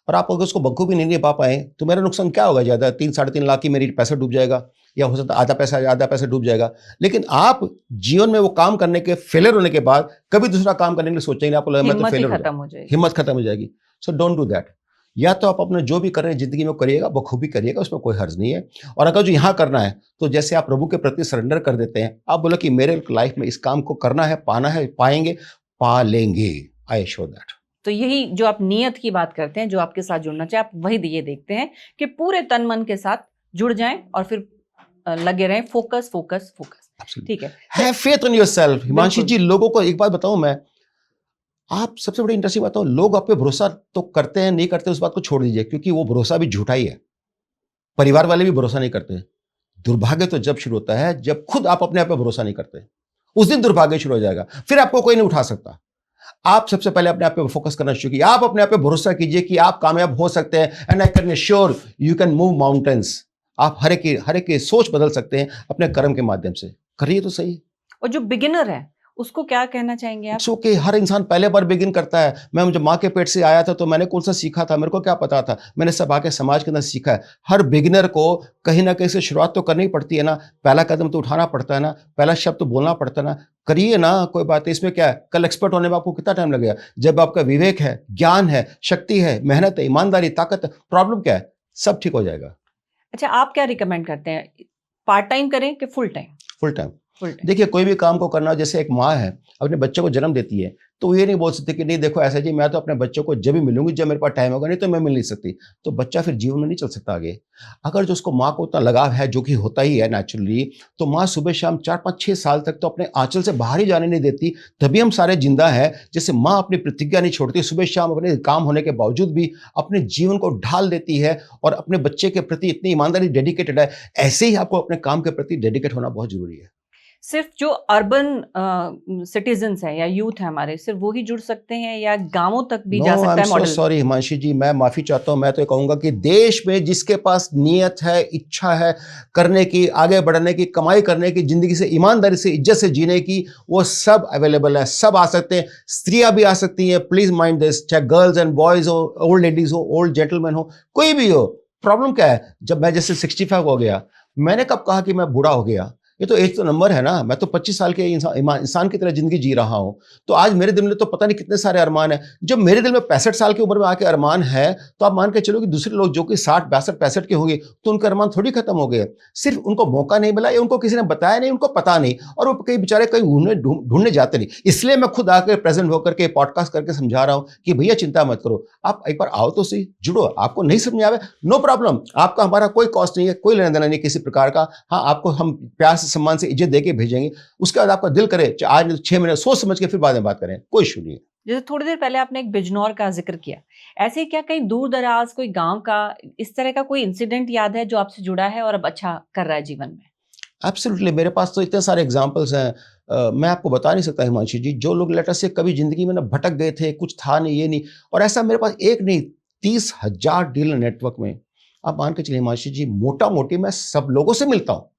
और आप अगर उसको बखूबी नहीं दे पाए तो मेरा नुकसान क्या होगा? ज़्यादा 3-3.5 लाख की मेरी पैसा डूब जाएगा, या हो सकता है आधा पैसा डूब जाएगा। लेकिन आप जीवन में वो काम करने के फेलियर होने के बाद कभी दूसरा काम करने के लिए सोचेंगे, आपको लगेगा मैं तो फेलियर हो जाएगी, हिम्मत खत्म हो जाएगी। So don't do that. या तो आप अपने जो भी कर रहे हैं जिंदगी में करिएगा, बखूबी करिएगा, उसमें कोई हर्ज नहीं है। और अगर जो यहाँ करना है तो जैसे आप प्रभु के प्रति सरेंडर कर देते हैं, आप बोलो कि मेरे लाइफ में इस काम को करना है, पाना है, पाएंगे, पा लेंगे। I sure that. तो यही जो आप नियत की बात करते हैं, जो आपके साथ जुड़ना चाहे, आप वही ये देखते हैं कि पूरे तन मन के साथ जुड़ जाएं और फिर लगे रहें, फोकस फोकस फोकस। ठीक है, have faith in yourself. Himanshi ji, लोगों को एक बात बताऊं मैं, आप सबसे बड़ी इंटरेस्टिंग बात, लोग आप पे भरोसा तो करते हैं, नहीं करते, उस बात को छोड़ दीजिए, क्योंकि वो भरोसा भी झूठा ही है। परिवार वाले भी भरोसा नहीं करते। दुर्भाग्य तो जब शुरू होता है जब खुद आप अपने आप पे भरोसा नहीं करते, उस दिन दुर्भाग्य शुरू हो जाएगा, फिर आपको कोई नहीं उठा सकता। आप सबसे पहले अपने आप पे फोकस करना शुरू कीजिए, आप अपने आप पे भरोसा कीजिए कि आप कामयाब हो सकते हैं। And I can assure you can move mountains. आप हर एक की सोच बदल सकते हैं अपने कर्म के माध्यम से। करिए तो सही। और जो बिगिनर है उसको क्या कहना चाहेंगे आप? ओके, हर इंसान पहले बार बिगिन करता है। मैं जब माँ के पेट से आया था तो मैंने कौन सा सीखा था, मेरे को क्या पता था? मैंने सब आके समाज के अंदर सीखा है। हर बिगिनर को कहीं ना कहीं से शुरुआत तो करनी पड़ती है ना, पहला कदम तो उठाना पड़ता है ना, पहला शब्द तो बोलना पड़ता है ना। करिए ना, कोई बात है, इसमें क्या है? कल एक्सपर्ट होने में आपको कितना टाइम लगेगा? जब आपका विवेक है, ज्ञान है, शक्ति है, मेहनत है, ईमानदारी, ताकत है, प्रॉब्लम क्या है? सब ठीक हो जाएगा। अच्छा, आप क्या रिकमेंड करते हैं, पार्ट टाइम करें कि फुल टाइम? Full time. देखिए, कोई भी काम को करना, जैसे एक माँ है अपने बच्चे को जन्म देती है, तो ये नहीं बोल सकती कि नहीं देखो ऐसा जी, मैं तो अपने बच्चों को जब भी मिलूंगी जब मेरे पास टाइम होगा, नहीं तो मैं मिल नहीं सकती। तो बच्चा फिर जीवन में नहीं चल सकता आगे। अगर जो उसको माँ को उतना लगाव है, जो कि होता ही है नेचुरली, तो माँ सुबह शाम 4-5-6 साल तक तो अपने आंचल से बाहर ही जाने नहीं देती, तभी हम सारे जिंदा हैं। जैसे माँ अपनी प्रतिज्ञा नहीं छोड़ती, सुबह शाम अपने काम होने के बावजूद भी अपने जीवन को ढाल देती है और अपने बच्चे के प्रति इतनी ईमानदारी डेडिकेटेड है, ऐसे ही आपको अपने काम के प्रति डेडिकेट होना बहुत जरूरी है। सिर्फ जो अर्बन सिटीजन्स हैं या यूथ है हमारे, सिर्फ वो ही जुड़ सकते हैं या गांवों तक भी जा नो, आई सकता एम है सो मॉडल? सॉरी हिमांशी जी, मैं माफी चाहता हूं। मैं तो ये कहूंगा कि देश में जिसके पास नियत है, इच्छा है करने की, आगे बढ़ने की, कमाई करने की, जिंदगी से ईमानदारी से, इज्जत से जीने की, वो सब अवेलेबल है, सब आ सकते हैं। स्त्रियां भी आ सकती हैं, प्लीज माइंड दिस, चाहे गर्ल्स एंड बॉयज हो, ओल्ड लेडीज हो, ओल्ड जेंटलमैन हो, कोई भी हो। प्रॉब्लम क्या है? जब मैं जैसे 65 हो गया, मैंने कब कहा कि मैं बूढ़ा हो गया? ये तो एज तो नंबर है ना। मैं तो 25 साल के इंसान की तरह जिंदगी जी रहा हूं। तो आज मेरे दिल में तो पता नहीं कितने सारे अरमान है। जब मेरे दिल में 65 साल की उम्र में आके अरमान है, तो आप मान के चलो कि दूसरे लोग जो कि 60 62 65 के होंगे, तो उनके अरमान थोड़ी खत्म हो गए। सिर्फ उनको मौका नहीं मिला, या उनको किसी ने बताया नहीं, उनको पता नहीं, और वो कई बेचारे कहीं ढूंढने जाते नहीं। इसलिए मैं खुद आकर प्रेजेंट होकर के पॉडकास्ट करके समझा रहा हूं कि भैया चिंता मत करो, आप एक बार आओ तो सही, जुड़ो। आपको नहीं समझ आवे, नो प्रॉब्लम, आपका हमारा कोई कॉस्ट नहीं है, कोई लेना देना नहीं किसी प्रकार का। हाँ, आपको हम प्यार से, सम्मान से, इज्जत देके भेजेंगे। उसके बाद आपका दिल करे, आज 6 महीने सोच समझ के फिर बाद में बात करें, कोई इशू नहीं है। जैसे थोड़ी देर पहले आपने एक बिजनौर का जिक्र किया, ऐसे ही क्या कहीं दूर दराज कोई गांव का इस तरह का कोई इंसिडेंट याद है जो आपसे जुड़ा है और अब अच्छा कर रहा है जीवन में? एब्सोल्युटली, मेरे पास तो इतने सारे एग्जांपल्स हैं। मैं आपको बता नहीं सकता हिमांशी जी। जो लोग लेटर से कभी जिंदगी में ना भटक गए थे, कुछ था नहीं, ये नहीं, और ऐसा मेरे पास एक नहीं, 30,000 डीलर नेटवर्क में। आप मान के चलिए हिमांशी जी, मोटा मोटी मैं सब लोगों से मिलता हूं।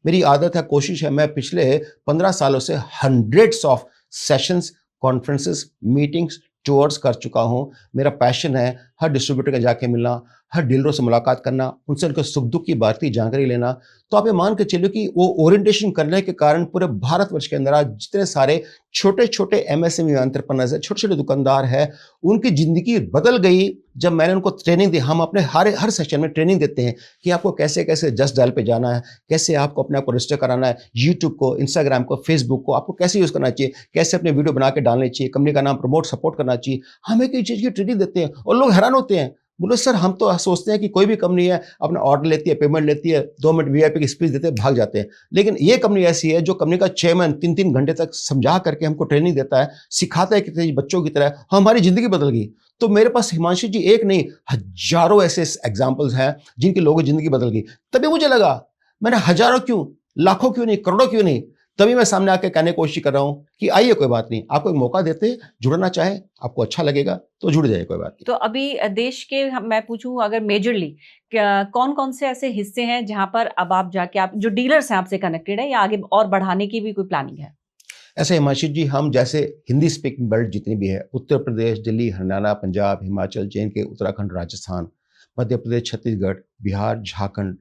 मेरी आदत है, कोशिश है, मैं पिछले 15 सालों से hundreds of sessions, conferences, meetings, tours कर चुका हूं। मेरा पैशन है हर डिस्ट्रीब्यूटर के जाके मिलना, हर डीलरों से मुलाकात करना, उनसे उनके सुख दुख की बात की जानकारी लेना। तो आप ये मान के चलिए कि वो ओरिएंटेशन करने के कारण पूरे भारतवर्ष के अंदर आज जितने सारे छोटे छोटे एमएसएमई एंटरप्रेन्योर्स है, छोटे छोटे दुकानदार है, उनकी जिंदगी बदल गई जब मैंने उनको ट्रेनिंग दी। हम अपने हर सेशन में ट्रेनिंग देते हैं कि आपको कैसे कैसे जस्ट डायल पे जाना है, कैसे आपको अपने आप को रजिस्टर कराना है, यूट्यूब को, इंस्टाग्राम को, फेसबुक को आपको कैसे यूज करना चाहिए, कैसे अपने वीडियो बना के डालने चाहिए, कंपनी का नाम प्रमोट सपोर्ट करना चाहिए। हम एक चीज की ट्रेनिंग देते हैं और लोग हैरान होते हैं, बोलो सर हम तो सोचते हैं कि कोई भी कंपनी है अपना ऑर्डर लेती है, पेमेंट लेती है, 2 मिनट वीआईपी की स्पीच देते हैं, भाग जाते हैं। लेकिन ये कंपनी ऐसी है जो कंपनी का चेयरमैन 3-3 घंटे तक समझा करके हमको ट्रेनिंग देता है, सिखाता है कितने बच्चों की तरह। हमारी जिंदगी बदल गई। तो मेरे पास हिमांशु जी एक नहीं, हजारों ऐसे एग्जाम्पल्स हैं जिनके लोगों की जिंदगी बदल गई। तभी मुझे लगा, मैंने हजारों क्यों, लाखों क्यों नहीं, करोड़ों क्यों नहीं, तभी मैं सामने आके कहने की कोशिश कर रहा हूं कि आइए, कोई बात नहीं, आपको एक मौका देते हैं, जुड़ना चाहे, आपको अच्छा लगेगा तो जुड़ जाइए, कोई बात नहीं। तो अभी देश के मैं पूछूं अगर मेजरली कौन कौन से ऐसे हिस्से हैं जहां पर अब आप जाके, आप जो डीलर्स हैं आपसे कनेक्टेड है, या आगे और बढ़ाने की भी कोई प्लानिंग है? ऐसे हिमांशु जी, हम जैसे हिंदी स्पीकिंग बेल्ट जितनी भी है, उत्तर प्रदेश, दिल्ली, हरियाणा, पंजाब, हिमाचल, जे&के, उत्तराखंड, राजस्थान, मध्य प्रदेश, छत्तीसगढ़, बिहार, झारखंड,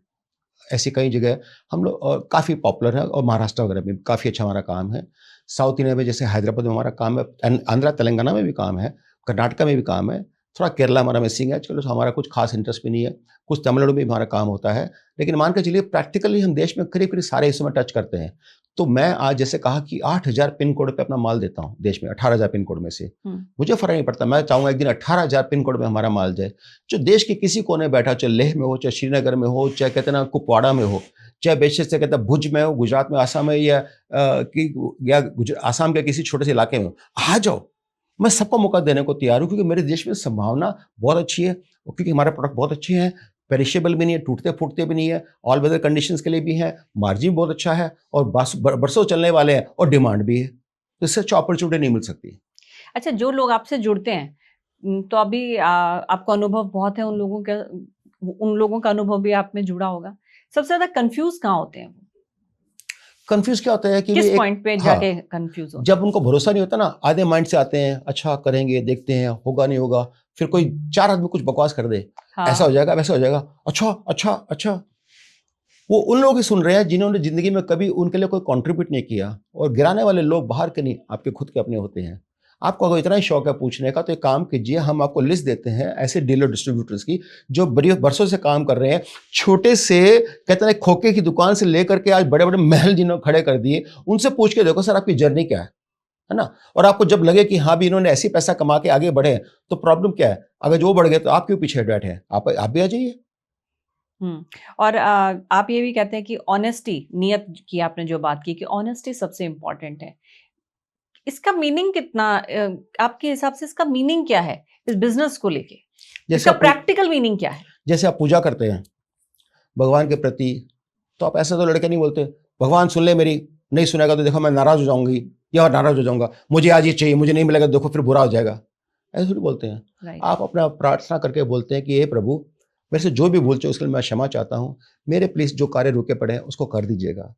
ऐसी कई जगह हम लोग काफ़ी पॉपुलर हैं, और महाराष्ट्र वगैरह में काफ़ी अच्छा हमारा काम है। साउथ इंडिया में जैसे हैदराबाद में हमारा काम है, आंध्रा तेलंगाना में भी काम है, कर्नाटका में भी काम है, थोड़ा केरला हमारा मिसिंग है। चलो, हमारा कुछ खास इंटरेस्ट भी नहीं है। कुछ तमिलनाडु में भी हमारा काम होता है। लेकिन मान के चलिए प्रैक्टिकली हम देश में करीब करीब सारे हिस्सों में टच करते हैं। तो मैं आज जैसे कहा कि 8,000 पिन कोड पे अपना माल देता हूँ देश में, 18,000 पिन कोड में से। मुझे फर्क नहीं पड़ता, मैं चाहूंगा एक दिन 18,000 पिन कोड में हमारा माल जाए, जो देश के किसी कोने में बैठा, चाहे लेह में हो, चाहे श्रीनगर में हो, चाहे कहते ना कुपवाड़ा में हो, चाहे बेशक से कहते भुज में हो, गुजरात में, आसाम में, या आसाम के किसी छोटे से इलाके में हो, आ जाओ। मैं सबको मौका देने को तैयार हूँ, क्योंकि मेरे देश में संभावना बहुत अच्छी है, क्योंकि हमारे प्रोडक्ट बहुत अच्छे हैं, पेरिशेबल भी नहीं है, टूटते फूटते भी नहीं है, ऑल वेदर कंडीशंस के लिए भी है, मार्जिन बहुत अच्छा है, और बरसों चलने वाले हैं, और डिमांड भी है। तो इससे अच्छा अपॉर्चुनिटी नहीं मिल सकती। अच्छा, जो लोग आपसे जुड़ते हैं, तो अभी आपको अनुभव बहुत है, उन लोगों का अनुभव भी आप में जुड़ा होगा। सबसे ज्यादा कंफ्यूज कहाँ होते हैं? कंफ्यूज क्या होता है कि किस भी पॉइंट पे जाके कंफ्यूज होते जब उनको भरोसा नहीं होता ना, आधे माइंड से आते हैं, अच्छा करेंगे, देखते हैं, होगा नहीं होगा, फिर कोई 4 आदमी कुछ बकवास कर दे, हैं? ऐसा हो हाँ। जाएगा, वैसा हो जाएगा, अच्छा अच्छा अच्छा। वो उन लोगों की सुन रहे हैं जिन्होंने जिंदगी में कभी उनके लिए कोई कंट्रीब्यूट नहीं किया। और गिराने वाले लोग बाहर के नहीं, आपके खुद के अपने होते हैं। आपको अगर इतना ही शौक है पूछने का, तो एक काम कीजिए, हम आपको लिस्ट देते हैं ऐसे डीलर डिस्ट्रीब्यूटर्स की जो बड़ी बरसों से काम कर रहे हैं, छोटे से कहते हैं खोखे की दुकान से लेकर के आज बड़े बड़े महल जिन्होंने खड़े कर दिए। उनसे पूछ के देखो सर आपकी जर्नी क्या है ना। और आपको जब लगे कि हाँ भी इन्होंने ऐसी पैसा कमा के आगे बढ़े, तो प्रॉब्लम क्या है? अगर जो बढ़ गए तो आप क्यों पीछे बैठे हैं? आप भी आ जाइए। और आप ये भी कहते हैं कि ऑनेस्टी, नियत की आपने जो बात की कि ऑनेस्टी सबसे इम्पोर्टेंट है। इसका मीनिंग कितना, आपके हिसाब से इसका मीनिंग क्या है इस बिजनेस को लेके? इसका प्रैक्टिकल मीनिंग क्या है? जैसे आप पूजा करते हैं भगवान के प्रति, तो आप ऐसे तो लड़के नहीं बोलते भगवान सुन ले मेरी, नहीं सुनेगा तो देखो मैं नाराज हो जाऊंगी या नाराज हो जाऊंगा, मुझे आज ये चाहिए, मुझे नहीं मिलेगा देखो फिर बुरा हो जाएगा। ऐसे थोड़ी बोलते हैं। राइट। आप अपना प्रार्थना करके बोलते हैं कि हे प्रभु, मेरे से जो भी भूल चूक उसके लिए मैं क्षमा चाहता हूँ, मेरे प्लीज जो कार्य रुके पड़े हैं उसको कर दीजिएगा।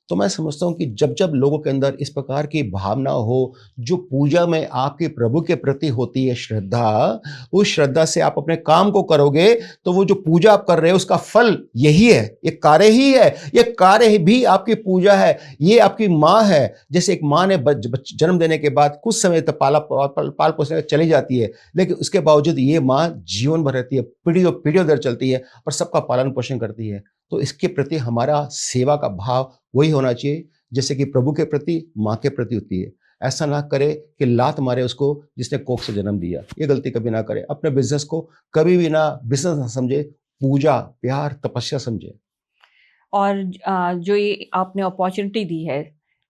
तो मैं समझता हूँ कि जब जब लोगों के अंदर इस प्रकार की भावना हो, जो पूजा में आपके प्रभु के प्रति होती है श्रद्धा, उस श्रद्धा से आप अपने काम को करोगे तो वो जो पूजा आप कर रहे हो उसका फल यही है, ये कार्य ही है, ये कार्य भी आपकी पूजा है। ये आपकी माँ है, जैसे एक माँ ने जन्म देने के बाद कुछ समय तक पाल पोसने चली जाती है, लेकिन उसके बावजूद ये माँ जीवन भर रहती है, पीढ़ियों दर चलती है और सबका पालन पोषण करती है। तो इसके प्रति हमारा सेवा का भाव वही होना चाहिए जैसे कि प्रभु के प्रति माँ के प्रति होती है। ऐसा ना करे कि लात मारे उसको जिसने कोख से जन्म दिया, ये गलती कभी ना करे। अपने बिजनेस को कभी भी ना बिजनेस ना समझे, पूजा प्यार तपस्या समझे। और जो ये आपने अपॉर्चुनिटी दी है,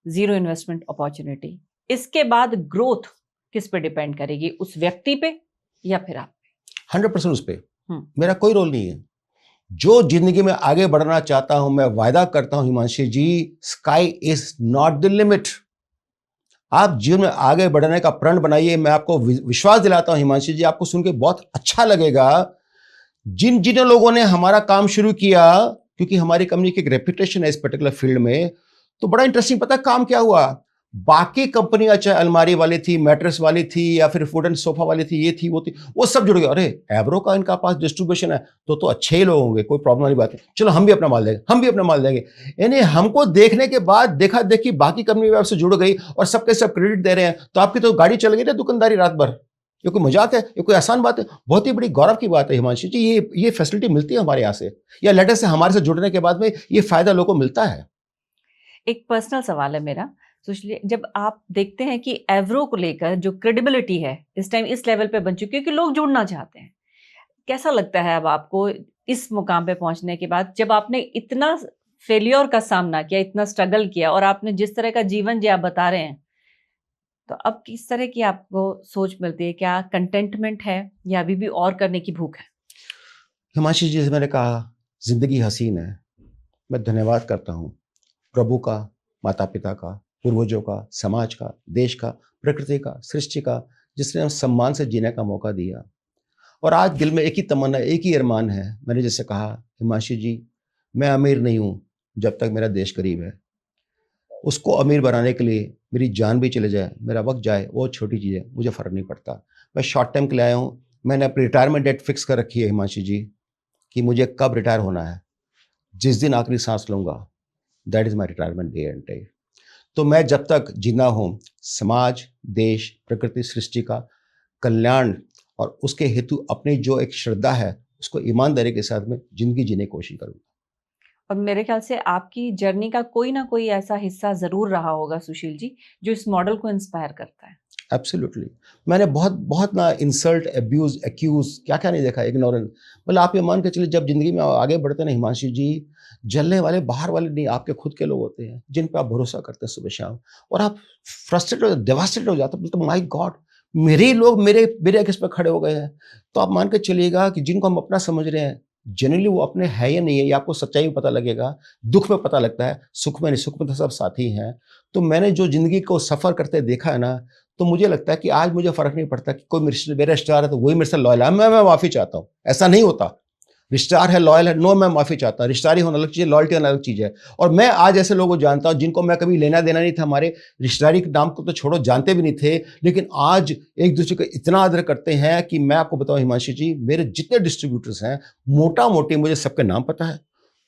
जीरो इन्वेस्टमेंट अपॉर्चुनिटी, इसके बाद ग्रोथ किस पे डिपेंड करेगी, उस व्यक्ति पे या फिर आप पे? 100% उस पर मेरा कोई रोल नहीं है। जो जिंदगी में आगे बढ़ना चाहता हूं, मैं वायदा करता हूं Himanshi ji, sky is not the limit. आप जीवन में आगे बढ़ने का प्रण बनाइए। मैं आपको विश्वास दिलाता हूं हिमांशी जी, आपको सुन के बहुत अच्छा लगेगा। जिन जिन लोगों ने हमारा काम शुरू किया, क्योंकि हमारी कंपनी की एक रेपुटेशन है इस पर्टिकुलर फील्ड में, तो बड़ा इंटरेस्टिंग पता काम क्या हुआ। बाकी कंपनियां चाहे अलमारी वाली थी, मैट्रेस वाली थी या फिर फूड एंड सोफा वाली थी, ये थी वो थी, वो सब जुड़ गए। अरे एवरो का इनका पास डिस्ट्रीब्यूशन है तो अच्छे ही लोग होंगे, कोई प्रॉब्लम वाली बात है, चलो हम भी अपना माल देंगे, हम भी अपना माल देंगे। यानी हमको देखने के बाद देखा देखी बाकी कंपनी भी आपसे जुड़ गई और सबके सब क्रेडिट दे रहे हैं, तो आपकी तो गाड़ी चल गई ना दुकानदारी रात भर। ये कोई मजाक है? ये कोई आसान बात है? बहुत ही बड़ी गौरव की बात है हिमांशु जी। ये फैसिलिटी मिलती है हमारे यहाँ से, या लेटर से हमारे से जुड़ने के बाद में ये फायदा लोगों को मिलता है। एक पर्सनल सवाल है मेरा सुशील, जब आप देखते हैं कि एवरो को लेकर जो क्रेडिबिलिटी है इस टाइम इस लेवल पे बन चुकी है कि लोग जुड़ना चाहते हैं, कैसा लगता है अब आपको इस मुकाम पे पहुंचने के बाद, जब आपने इतना फेलियर का सामना किया, इतना स्ट्रगल किया और आपने जिस तरह का जीवन जो आप बता रहे हैं, तो अब किस तरह की आपको सोच मिलती है? क्या कंटेंटमेंट है या अभी भी और करने की भूख है? हिमांशु जी, मैंने कहा जिंदगी हसीन है। मैं धन्यवाद करता हूँ प्रभु का, माता पिता का, पूर्वजों का, समाज का, देश का, प्रकृति का, सृष्टि का, जिसने हम सम्मान से जीने का मौका दिया। और आज दिल में एक ही तमन्ना, एक ही अरमान है। मैंने जैसे कहा हिमांशु जी, मैं अमीर नहीं हूँ जब तक मेरा देश गरीब है। उसको अमीर बनाने के लिए मेरी जान भी चले जाए, मेरा वक्त जाए, वो छोटी चीज़ है, मुझे फ़र्क नहीं पड़ता। मैं शॉर्ट टाइम के लिए आया हूँ। मैंने अपनी रिटायरमेंट डेट फिक्स कर रखी है हिमांशु जी, कि मुझे कब रिटायर होना है। जिस दिन आखिरी सांस लूँगा, that is my retirement day and time. तो मैं जब तक जिंदा हूँ, समाज, देश, प्रकृति, सृष्टि का कल्याण और उसके हेतु अपनी जो एक श्रद्धा है उसको ईमानदारी के साथ में जिंदगी जीने की कोशिश करूँगा। और मेरे ख्याल से आपकी जर्नी का कोई ना कोई ऐसा हिस्सा जरूर रहा होगा सुशील जी, जो इस मॉडल को इंस्पायर करता है। एब्सोल्युटली। मैंने बहुत बहुत ना इंसल्ट, अब्यूज, एक्यूज, क्या क्या नहीं देखा, इग्नोरेंस। मतलब आप ये मान के चलिए, जब जिंदगी में आगे बढ़ते हैं ना हिमांशु जी, जलने वाले बाहर वाले नहीं, आपके खुद के लोग होते हैं जिन पे आप भरोसा करते हैं सुबह शाम, और आप फ्रस्ट्रेट हो, डेवास्टेट हो जाते हैं। तो माय गॉड, मेरे ही लोग मेरे मेरे अगेंस्ट पे खड़े हो गए हैं। तो आप मान के चलिएगा कि जिनको हम अपना समझ रहे हैं, जनरली वो अपने है या नहीं है, ये आपको सच्चाई में पता लगेगा, दुख में पता लगता है, सुख में नहीं। सुख में तो सब साथी हैं। तो मैंने जो जिंदगी को सफ़र करते देखा है ना, तो मुझे लगता है कि आज मुझे फ़र्क नहीं पड़ता कि कोई मेरा रिश्तेदार है तो वही मेरे से लॉयल है, मैं माफ़ी चाहता हूँ। ऐसा नहीं होता। रिश्तेदार है, लॉयल है, नो, मैं माफ़ी चाहता हूँ। रिश्तेदारी होना अलग चीज़ है, लॉयल्टी होना अलग चीज़ है। और मैं आज ऐसे लोगों को जानता हूँ जिनको मैं कभी लेना देना नहीं था, हमारे रिश्तेदारी के नाम को तो छोड़ो, जानते भी नहीं थे, लेकिन आज एक दूसरे को इतना आदर करते हैं कि मैं आपको बताऊँ हिमांशु जी, मेरे जितने डिस्ट्रीब्यूटर्स हैं, मोटा मोटी मुझे सबके नाम पता है,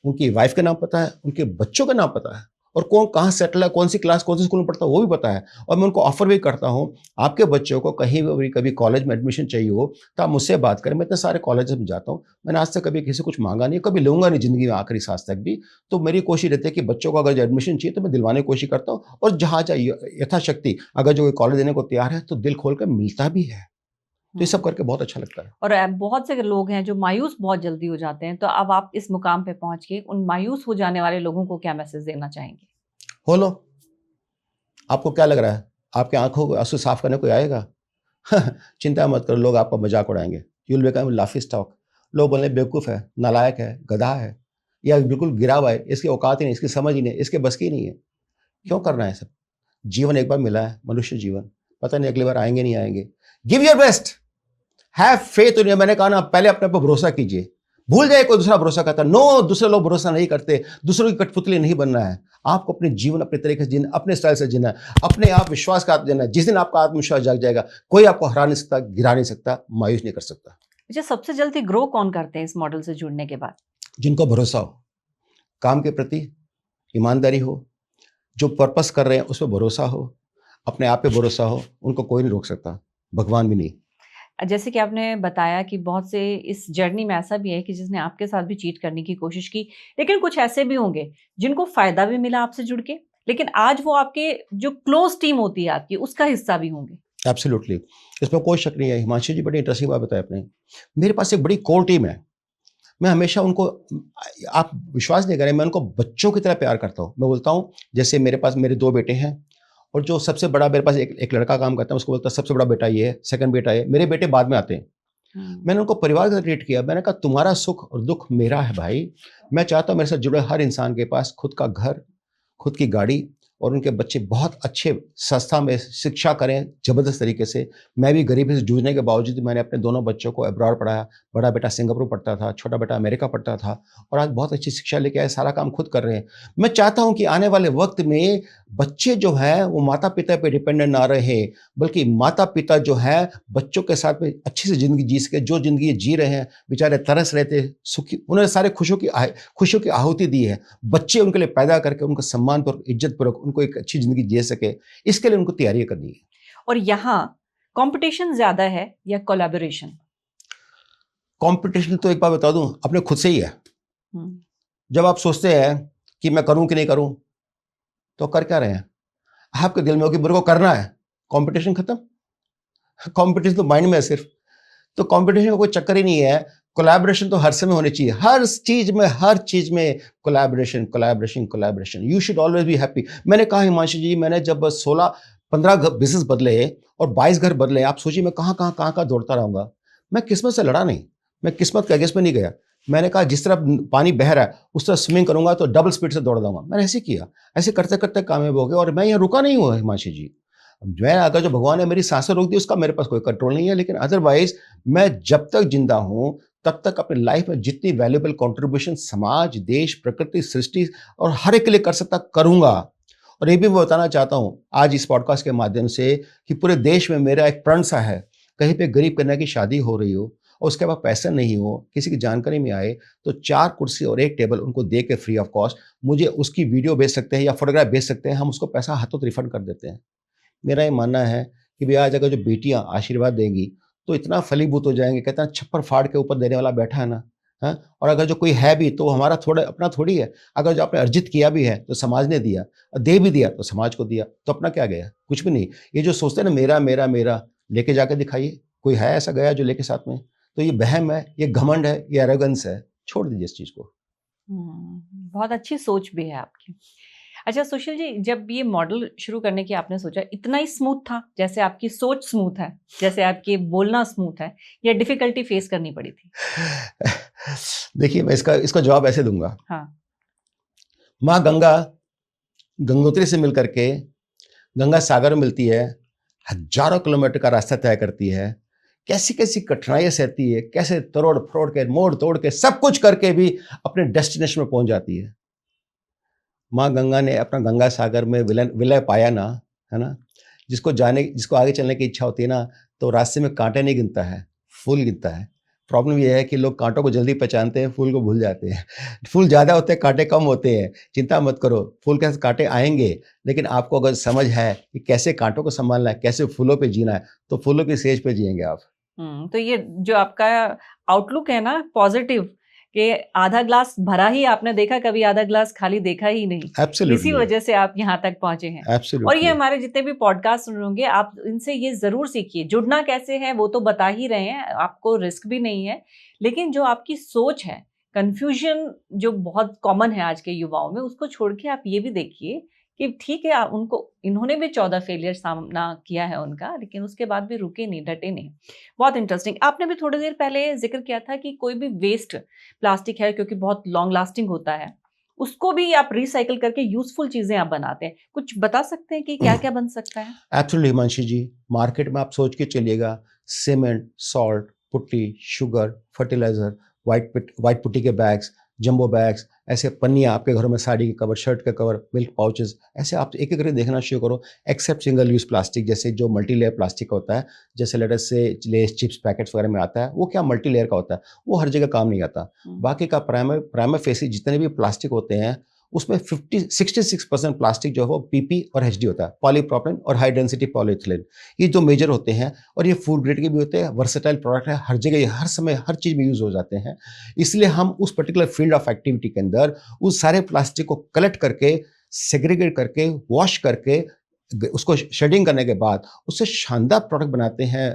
उनकी वाइफ के नाम पता है, उनके बच्चों का नाम पता है, और कौन कहाँ सेटल है, कौन सी क्लास, कौन से स्कूल में पढ़ता है, वो भी पता है। और मैं उनको ऑफर भी करता हूँ, आपके बच्चों को कहीं भी कभी कॉलेज में एडमिशन चाहिए हो तो आप मुझसे बात करें। मैं इतने सारे कॉलेज में जाता हूँ, मैंने आज तक कभी किसी कुछ मांगा नहीं, कभी लूँगा नहीं जिंदगी में आखिरी सांस तक भी। तो मेरी कोशिश रहती है कि बच्चों को अगर एडमिशन चाहिए तो मैं दिलवाने की कोशिश करता हूँ, और जहाँ चाहिए यथाशक्ति अगर जो कॉलेज देने को तैयार है तो दिल खोल कर मिलता भी है। तो ये सब करके बहुत अच्छा लगता है। और बहुत से लोग हैं जो मायूस बहुत जल्दी हो जाते हैं, तो अब आप इस मुकाम पे पहुंच के उन मायूस हो जाने वाले लोगों को क्या मैसेज देना चाहेंगे? हो लो। आपको क्या लग रहा है आपके आंखों को आंसू साफ करने कोई आएगा? चिंता मत करो, लोग आपका मजाक उड़ाएंगे। यू विल बिकम लाफी स्टॉक। लोग बोले बेवकूफ़ है, नालायक है, गधा है, या बिल्कुल गिरा हुआ है, इसकी औकात ही नहीं, इसकी समझ ही नहीं, इसके बस की नहीं है। क्यों करना है सब? जीवन एक बार मिला है, मनुष्य जीवन, पता नहीं अगली बार आएंगे नहीं आएंगे। Give your best, have faith इन। मैंने कहा ना, पहले अपने पर भरोसा कीजिए। भूल जाए कोई दूसरा भरोसा करता, नो, दूसरे लोग भरोसा नहीं करते, दूसरों की कठपुतली नहीं बनना है। आपको अपने जीवन अपने तरीके से जीना, अपने स्टाइल से जीना, अपने आप विश्वास का जीना। जिस दिन आपका आत्मविश्वास जाग जाएगा, कोई आपको हरा नहीं सकता, गिरा नहीं सकता, मायूस नहीं कर सकता। अच्छा, सबसे जल्दी ग्रो कौन करते हैं इस मॉडल से जुड़ने के बाद? जिनको भरोसा हो, काम के प्रति ईमानदारी हो, जो पर्पस कर रहे हैं उस पर भरोसा हो, अपने आप पे भरोसा हो, उनको कोई नहीं रोक सकता, भगवान भी नहीं। जैसे कि आपने बताया कि बहुत से इस जर्नी में ऐसा भी है कि जिसने आपके साथ भी चीट करने की कोशिश की, लेकिन कुछ ऐसे भी होंगे जिनको फायदा भी मिला आपसे जुड़ के, लेकिन आज वो आपके जो क्लोज टीम होती है आपकी, उसका हिस्सा भी होंगे। एब्सोल्युटली, इसमें कोई शक नहीं है। हिमांशु जी बड़ी इंटरेस्टिंग बात बताया आपने। मेरे पास एक बड़ी कोर टीम है। मैं हमेशा उनको, आप विश्वास नहीं करें, मैं उनको बच्चों की तरह प्यार करता हूँ। मैं बोलता हूँ, जैसे मेरे पास मेरे 2 बेटे हैं, और जो सबसे बड़ा मेरे पास एक लड़का काम करता है, उसको बोलता है सबसे बड़ा बेटा ये है, सेकंड बेटा ये, मेरे बेटे बाद में आते हैं। मैंने उनको परिवार का ट्रीट किया। मैंने कहा तुम्हारा सुख और दुख मेरा है भाई। मैं चाहता हूँ मेरे साथ जुड़े हर इंसान के पास खुद का घर, खुद की गाड़ी, और उनके बच्चे बहुत अच्छे संस्था में शिक्षा करें ज़बरदस्त तरीके से। मैं भी गरीबी से जूझने के बावजूद मैंने अपने दोनों बच्चों को अब्रॉड पढ़ाया। बड़ा बेटा सिंगापुर पढ़ता था, छोटा बेटा अमेरिका पढ़ता था, और आज बहुत अच्छी शिक्षा लेके आए, सारा काम खुद कर रहे हैं। मैं चाहता हूं कि आने वाले वक्त में बच्चे जो हैं वो माता पिता पे डिपेंडेंट ना रहे, बल्कि माता पिता जो है बच्चों के साथ में अच्छी से ज़िंदगी जी सके। जो ज़िंदगी जी रहे हैं, बेचारे तरस रहे थे, सुखी, उन्होंने सारे खुशियों की आहुति दी है। बच्चे उनके लिए पैदा करके उनको सम्मानपूर्वक, इज्जतपूर्वक उनको एक अच्छी ज़िंदगी जी सके, इसके लिए उनको तैयारी करनी है। और यहाँ कंपटीशन ज्यादा है या कोलैबोरेशन? कंपटीशन तो एक बात बता दूं, अपने खुद से ही है। जब आप सोचते हैं कि मैं करूं कि नहीं करूं, तो कर क्या रहे हैं? आपके दिल में हो कि मेरे को करना है, कंपटीशन खत्म। कंपटीशन तो माइंड में है सिर्फ। तो कंपटीशन का कोई चक्कर ही नहीं है। कोलैबोरेशन तो हर समय होनी चाहिए, हर चीज में collaboration, collaboration, collaboration. You should always be happy. मैंने कहा हिमांशु जी, मैंने जब 16-15 बिजनेस बदले और 22 घर बदले, आप सोचिए मैं कहाँ दौड़ता रहूंगा। मैं किस्मत से लड़ा नहीं, मैं किस्मत के अगेंस्ट में नहीं गया। मैंने कहा जिस तरह पानी बह रहा है उस तरह स्विमिंग करूंगा तो डबल स्पीड से दौड़ जाऊंगा। मैंने ऐसे किया, ऐसे करते करते कामयाब हो गया, और मैं यहाँ रुका नहीं हुआ हिमांशु जी। मैं, अगर जो भगवान ने मेरी सांसें रोक दी उसका मेरे पास कोई कंट्रोल नहीं है, लेकिन अदरवाइज मैं जब तक जिंदा हूं तब तक अपनी लाइफ में जितनी वैल्यूएबल कंट्रीब्यूशन समाज, देश, प्रकृति, सृष्टि और हर एक के लिए कर सकता करूंगा। और ये भी मैं बताना चाहता हूं आज इस पॉडकास्ट के माध्यम से कि पूरे देश में मेरा एक प्रण सा है, कहीं पे गरीब कन्या की शादी हो रही हो और उसके पास पैसा नहीं हो, किसी की जानकारी में आए, तो 4 कुर्सी और 1 टेबल उनको दे के फ्री ऑफ कॉस्ट मुझे उसकी वीडियो भेज सकते हैं या फोटोग्राफ भेज सकते हैं, हम उसको पैसा हाथों रिफंड कर देते हैं। मेरा ये मानना है कि भाई आज अगर जो बेटियां आशीर्वाद देंगी तो इतना फलीभूत हो जाएंगे, कहते हैं छप्पर फाड़ के ऊपर देने वाला बैठा है ना। हाँ, और अगर जो कोई है भी तो हमारा थोड़ा अपना थोड़ी है। अगर जो आपने अर्जित किया भी है तो समाज ने दिया, दे भी दिया तो समाज को दिया, तो अपना क्या गया? कुछ भी नहीं। ये जो सोचते हैं ना मेरा मेरा मेरा, लेके जाके दिखाइए, कोई है ऐसा गया जो लेके साथ में? तो ये वहम है, ये घमंड है, ये एरोगेंस है। छोड़ दीजिए इस चीज को। बहुत अच्छी सोच भी है आपकी। अच्छा सुशील जी, जब ये मॉडल शुरू करने की आपने सोचा, इतना ही स्मूथ था जैसे आपकी सोच स्मूथ है, जैसे आपके बोलना स्मूथ है, या डिफिकल्टी फेस करनी पड़ी थी? देखिए, मैं इसका जवाब ऐसे दूंगा। हाँ। माँ गंगा गंगोत्री से मिल करके गंगा सागर में मिलती है, हजारों किलोमीटर का रास्ता तय करती है, कैसी कैसी कठिनाइयां सहती है, कैसे तोड़ फोड़ के, मोड़ तोड़ के, सब कुछ करके भी अपने डेस्टिनेशन में पहुंच जाती है। माँ गंगा ने अपना गंगा सागर में विलय पाया ना, है ना। जिसको आगे चलने की इच्छा होती है ना, तो रास्ते में कांटे नहीं गिनता है, फूल गिनता है। प्रॉब्लम यह है कि लोग कांटों को जल्दी पहचानते हैं, फूल को भूल जाते हैं। फूल ज़्यादा होते हैं, कांटे कम होते हैं। चिंता मत करो, फूल के साथ कांटे आएंगे, लेकिन आपको अगर समझ है कि कैसे कांटों को संभालना है, कैसे फूलों पे जीना है, तो फूलों की सेज पे जिएंगे आप। तो ये जो आपका आउटलुक है ना पॉजिटिव, कि आधा ग्लास भरा ही आपने देखा, कभी आधा ग्लास खाली देखा ही नहीं। Absolutely. इसी वजह से आप यहाँ तक पहुंचे हैं। Absolutely. और ये हमारे जितने भी पॉडकास्ट सुन होंगे, आप इनसे ये जरूर सीखिए। जुड़ना कैसे है वो तो बता ही रहे हैं, आपको रिस्क भी नहीं है, लेकिन जो आपकी सोच है, कंफ्यूजन जो बहुत कॉमन है आज के युवाओं में, उसको छोड़ के आप ये भी देखिए कि ठीक है, इन्होंने भी 14 फेलियर सामना किया है उनका, लेकिन उसके बाद भी रुके नहीं, डटे नहीं। बहुत इंटरेस्टिंग। आपने भी थोड़ी देर पहले जिक्र किया था कि कोई भी वेस्ट प्लास्टिक है, क्योंकि बहुत लॉन्ग लास्टिंग होता है, उसको भी आप रिसाइकल करके यूजफुल चीजें आप बनाते हैं। कुछ बता सकते हैं कि क्या क्या बन सकता है? एब्सोल्युटली हिमांशी जी, मार्केट में आप सोच के चलिएगा, cement, salt, putty, sugar, fertiliser, white putty के बैग्स, जंबो बैग्स, ऐसे पन्नियाँ आपके घरों में, साड़ी के कवर, शर्ट के कवर, मिल्क पाउचेस, ऐसे आप एक एक करके देखना शुरू करो। एक्सेप्ट सिंगल यूज प्लास्टिक, जैसे जो मल्टी लेयर प्लास्टिक होता है, जैसे let's say Lay's chips packets वगैरह में आता है, वो क्या मल्टी लेयर का होता है, वो हर जगह काम नहीं आता। बाकी का प्राइमर फेसिस जितने भी प्लास्टिक होते हैं, उसमें 66% प्लास्टिक जो है वो पीपी और एचडी होता है, पॉलीप्रोपिलीन और हाई डेंसिटी पॉलीइथिलीन। ये जो मेजर होते हैं, और ये फूड ग्रेड के भी होते हैं, वर्सेटाइल प्रोडक्ट है, हर जगह हर समय हर चीज़ में यूज हो जाते हैं। इसलिए हम उस पर्टिकुलर फील्ड ऑफ एक्टिविटी के अंदर उस सारे प्लास्टिक को कलेक्ट करके, सेग्रीगेट करके, वॉश करके, उसको शेडिंग करने के बाद उससे शानदार प्रोडक्ट बनाते हैं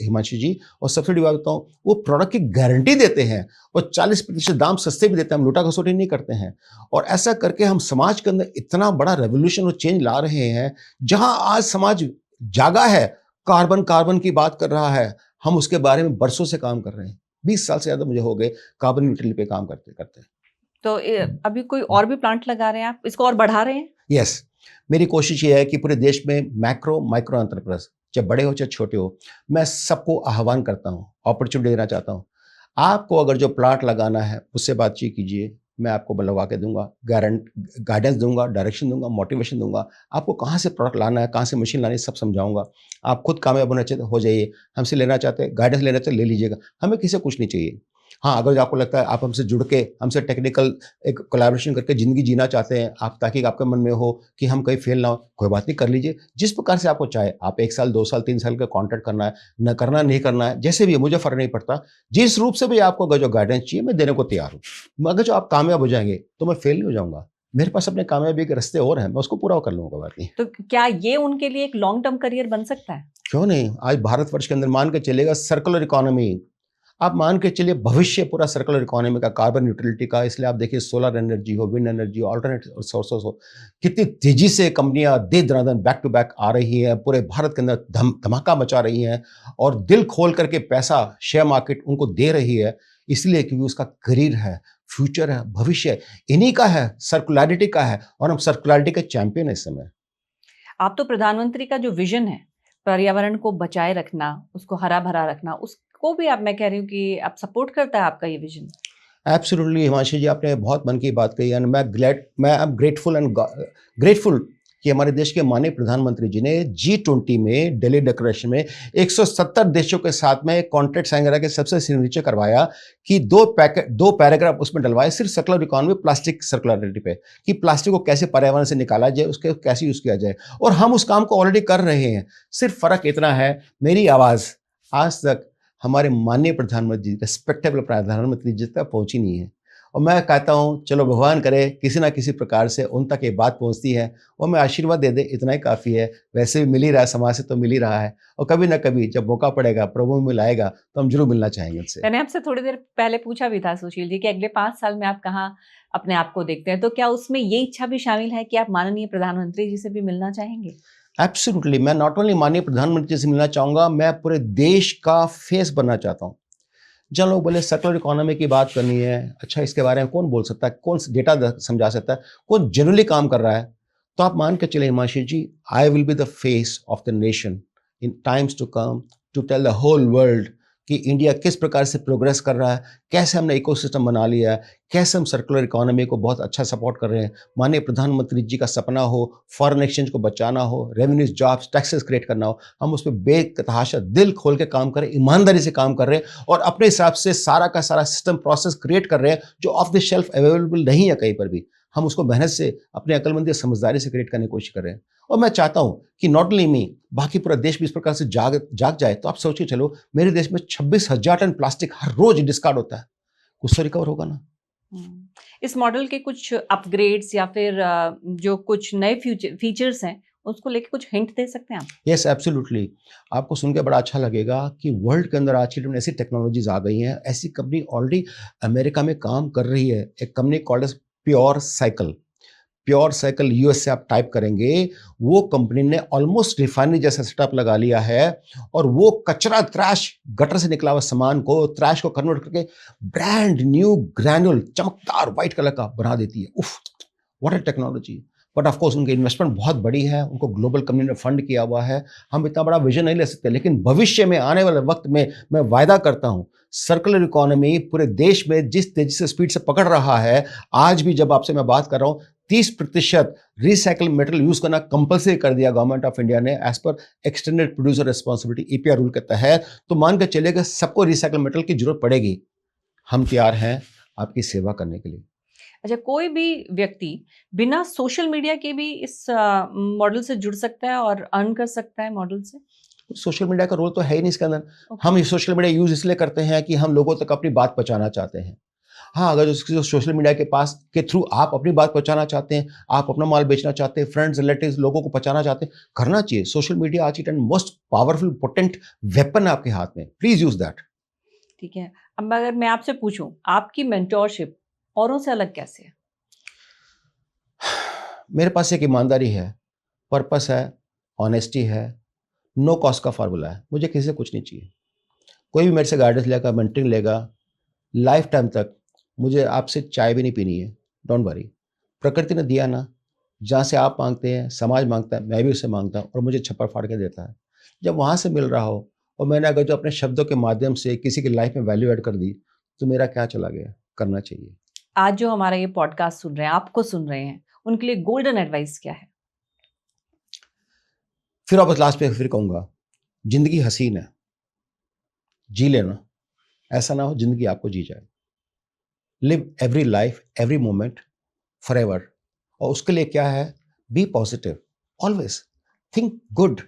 हिमांशु जी। और सबसे बड़ी बात बताऊँ, वो प्रोडक्ट की गारंटी देते हैं और 40% दाम सस्ते भी देते हैं। हम लूटा खसोटी नहीं करते हैं। और ऐसा करके हम समाज के अंदर इतना बड़ा रेवोल्यूशन और चेंज ला रहे हैं। जहां आज समाज जागा है, कार्बन की बात कर रहा है, हम उसके बारे में बरसों से काम कर रहे हैं। 20 साल से ज्यादा मुझे हो गए कार्बन न्यूट्रल पे काम करते करते। तो अभी कोई और भी प्लांट लगा रहे हैं आप, इसको और बढ़ा रहे हैं? यस, मेरी कोशिश ये है कि पूरे देश में मैक्रो माइक्रो एंटरप्राइज, चाहे बड़े हो चाहे छोटे हो, मैं सबको आह्वान करता हूँ, अपॉर्चुनिटी देना चाहता हूँ। आपको अगर जो प्लांट लगाना है उससे बातचीत कीजिए, मैं आपको लगवा के दूंगा, गाइडेंस दूंगा, डायरेक्शन दूंगा, मोटिवेशन दूंगा। आपको कहाँ से प्रोडक्ट लाना है, कहाँ से मशीन लानी है, सब समझाऊंगा। आप खुद कामयाब होना चाहते हो जाइए, हमसे लेना चाहते हैं, गाइडेंस लेना चाहते ले लीजिएगा, हमें किसी से कुछ नहीं चाहिए। हाँ, अगर आपको लगता है आप हमसे जुड़ के, हमसे टेक्निकल एक कोलैबोरेशन करके ज़िंदगी जीना चाहते हैं आप, ताकि आपके मन में हो कि हम कहीं फेल ना हो, कोई बात नहीं, कर लीजिए। जिस प्रकार से आपको चाहे, आप 1 साल, 2 साल, 3 साल का कॉन्ट्रैक्ट करना है, न करना नहीं करना है, जैसे भी है, मुझे फ़र्क नहीं पड़ता। जिस रूप से भी आपको अगर जो गाइडेंस चाहिए, मैं देने को तैयार हूँ। मगर जो आप कामयाब हो जाएंगे तो मैं फेल नहीं हो जाऊँगा। मेरे पास अपने कामयाबी के रास्ते और हैं, मैं उसको पूरा कर लूँगा, कोई बात नहीं। तो क्या ये उनके लिए एक लॉन्ग टर्म करियर बन सकता है? क्यों नहीं? आज भारतवर्ष के अंदर मान के चलेगा सर्कुलर इकोनॉमी, आप मान के चलिए भविष्य पूरा सर्कुलर इकोनॉमी का, कार्बन न्यूट्रलिटी का। इसलिए आप देखिए, सोलर एनर्जी हो, विंड एनर्जी हो, अल्टरनेट सोर्सेस हो, कितनी तेजी से कंपनियां दे दनादन बैक टू बैक आ रही हैं, पूरे भारत के अंदर धमाका मचा रही हैं और दिल खोल करके पैसा शेयर मार्केट उनको दे रही है। इसलिए क्योंकि उसका करियर है, फ्यूचर है, भविष्य इन्हीं का है, सर्कुलरिटी का है, और हम सर्कुलरिटी के चैंपियन है इस समय। आप तो प्रधानमंत्री का जो विजन है, पर्यावरण को बचाए रखना, उसको हरा भरा रखना, उसको भी आप, मैं कह रही हूँ कि आप सपोर्ट करता है आपका ये विजन? एब्सोल्युटली हिमांशी जी, आपने बहुत मन की बात कही, एंड मैं आई एम ग्रेटफुल कि हमारे देश के माननीय प्रधानमंत्री जी ने G20 में, दिल्ली डिक्लेरेशन में 170 देशों के साथ में एक कॉन्ट्रैक्ट साइन करा के सबसे सिग्नेचर करवाया कि 2 पैराग्राफ उसमें डलवाए सिर्फ सर्कुलर इकोनॉमी, प्लास्टिक सर्कुलरिटी पे, कि प्लास्टिक को कैसे पर्यावरण से निकाला जाए, उसके कैसे यूज किया जाए। और हम उस काम को ऑलरेडी कर रहे हैं। सिर्फ फर्क इतना है, मेरी आवाज आज तक हमारे माननीय प्रधानमंत्री, रिस्पेक्टेबल प्रधानमंत्री जी तक पहुंची नहीं है। और मैं कहता हूं, चलो भगवान करे किसी ना किसी प्रकार से उन तक ये बात पहुंचती है, और मैं आशीर्वाद दे दे, इतना ही काफ़ी है। वैसे भी मिल ही रहा है, समाज से तो मिल ही रहा है, और कभी ना कभी जब मौका पड़ेगा, प्रभु मिलाएगा, तो हम जरूर मिलना चाहेंगे उनसे। मैंने आपसे थोड़ी देर पहले पूछा भी था सुशील जी कि अगले 5 साल में आप कहाँ अपने आप को देखते हैं, तो क्या उसमें ये इच्छा भी शामिल है कि आप माननीय प्रधानमंत्री जी से भी मिलना चाहेंगे? एब्सोल्युटली, मैं नॉट ओनली माननीय प्रधानमंत्री जी से मिलना चाहूँगा, मैं पूरे देश का फेस बनना चाहता हूँ। जब लोग बोले सर्कुलर इकोनॉमी की बात करनी है, अच्छा इसके बारे में कौन बोल सकता है, कौन डेटा समझा सकता है, कौन जनरली काम कर रहा है, तो आप मान के चले Himanshi ji, I will be the face of the nation in times to come, to tell the whole world कि इंडिया किस प्रकार से प्रोग्रेस कर रहा है, कैसे हमने इकोसिस्टम बना लिया है, कैसे हम सर्कुलर इकोनॉमी को बहुत अच्छा सपोर्ट कर रहे हैं। माननीय प्रधानमंत्री जी का सपना हो, फॉरेन एक्सचेंज को बचाना हो, रेवेन्यूज, जॉब्स, टैक्सेस क्रिएट करना हो, हम उस पर बेतहाशा दिल खोल के काम करें, ईमानदारी से काम कर रहे हैं, और अपने हिसाब से सारा का सारा सिस्टम प्रोसेस क्रिएट कर रहे हैं जो ऑफ द शेल्फ अवेलेबल नहीं है कहीं पर भी। हम उसको मेहनत से, अपने अक्लमंदी, समझदारी से क्रिएट करने की कोशिश कर रहे हैं। और मैं चाहता हूं कि नॉट ओनली मी, बाकी पूरा देश भी इस प्रकार से जाग जाए। तो आप सोच के चलो, मेरे देश में 26,000 टन प्लास्टिक हर रोज डिस्कार्ड होता है, कुछ तो रिकवर होगा ना। इस मॉडल के कुछ अपग्रेड्स या फिर जो कुछ नए फीचर्स हैं, उसको लेके कुछ हिंट दे सकते हैं आप? Yes, absolutely. आपको सुन के बड़ा अच्छा लगेगा कि वर्ल्ड के अंदर आज की डेट में ऐसी टेक्नोलॉजीज आ गई हैं। ऐसी कंपनी ऑलरेडी अमेरिका में काम कर रही है, एक company called as pure cycle. Pure cycle US से आप टाइप करेंगे, वो कंपनी ने ऑलमोस्ट रिफाइनरी जैसा सेटअप लगा लिया है और वो कचरा ट्रैश गटर से निकला हुआ सामान को ट्रैश को कन्वर्ट करके ब्रांड न्यू ग्रैन्युल चमकदार व्हाइट कलर का बना देती है। उफ, what a technology. But of course उनकी इन्वेस्टमेंट बहुत बड़ी है, उनको ग्लोबल कंपनी ने फंड किया हुआ है, हम इतना बड़ा विजन नहीं ले सकते, लेकिन भविष्य में आने वाले वक्त में मैं वायदा करता हूं सर्कुलर इकोनॉमी पूरे देश में जिस तेजी से स्पीड से पकड़ रहा है, आज भी जब आपसे मैं बात कर रहा हूं 30% रिसाइकल मेटेरियल यूज करना कंपलसरी कर दिया गवर्नमेंट ऑफ इंडिया ने एज पर extended producer responsibility EPR rule के तहत। तो मान के चलिएगा सबको रिसाइकल मेटेरियल की जरूरत पड़ेगी, हम तैयार हैं आपकी सेवा करने के लिए। अच्छा, कोई भी व्यक्ति बिना सोशल मीडिया के भी इस मॉडल से जुड़ सकता है और अर्न कर सकता है मॉडल से? सोशल मीडिया का रोल तो है ही नहीं इसके अंदर। Okay. हम सोशल मीडिया यूज इसलिए करते हैं कि हम लोगों तक अपनी बात पहुंचाना चाहते हैं। हाँ, अगर जो सोशल मीडिया के पास के थ्रू आप अपनी बात पहुंचाना चाहते हैं, आप अपना माल बेचना चाहते हैं, फ्रेंड्स रिलेटिव्स लोगों को पहुंचाना चाहते हैं, करना चाहिए। सोशल मीडिया आज की मोस्ट पावरफुल पोटेंट वेपन है आपके हाथ में, प्लीज यूज दैट। ठीक है, अब अगर मैं आपसे पूछूं आपकी मेंटोरशिप औरों से अलग कैसे है? मेरे पास एक ईमानदारी है, पर्पस है, ऑनेस्टी है, नो कॉस्ट का फार्मूला है। मुझे किसी से कुछ नहीं चाहिए। कोई भी मेरे से गाइडेंस लेगा, मेंटरिंग लेगा, लाइफ टाइम तक मुझे आपसे चाय भी नहीं पीनी है, डोंट वरी। प्रकृति ने दिया ना, जहाँ से आप मांगते हैं, समाज मांगता है, मैं भी उससे मांगता हूँ और मुझे छप्पर फाड़ के देता है। जब वहाँ से मिल रहा हो और मैंने अगर जो अपने शब्दों के माध्यम से किसी की लाइफ में वैल्यू ऐड कर दी, तो मेरा क्या चला गया, करना चाहिए। आज जो हमारा ये पॉडकास्ट सुन रहे हैं, आपको सुन रहे हैं, उनके लिए गोल्डन एडवाइस क्या है? फिर वापस लास्ट पे फिर कहूँगा, जिंदगी हसीन है, जी लेना। ऐसा ना हो जिंदगी आपको जी जाए। Live every life, every moment, forever. और उसके लिए क्या है, be positive, always think good.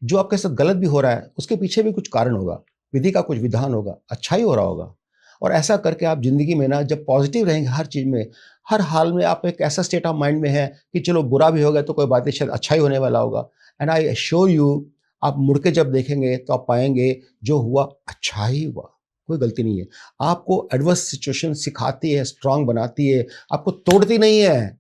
जो आपके साथ गलत भी हो रहा है उसके पीछे भी कुछ कारण होगा, विधि का कुछ विधान होगा, अच्छा ही हो रहा होगा। और ऐसा करके आप जिंदगी में ना जब पॉजिटिव रहेंगे हर चीज में, हर हाल में आप एक ऐसा स्टेट ऑफ माइंड में है कि चलो बुरा भी होगा तो कोई बात नहीं, शायद अच्छा ही होने वाला होगा। एंड आई एश्योर यू, आप मुड़ के जब देखेंगे तो आप पाएंगे जो हुआ अच्छा ही हुआ, कोई गलती नहीं है। आपको एडवर्स सिचुएशन सिखाती है, स्ट्रांग बनाती है, आपको तोड़ती नहीं है।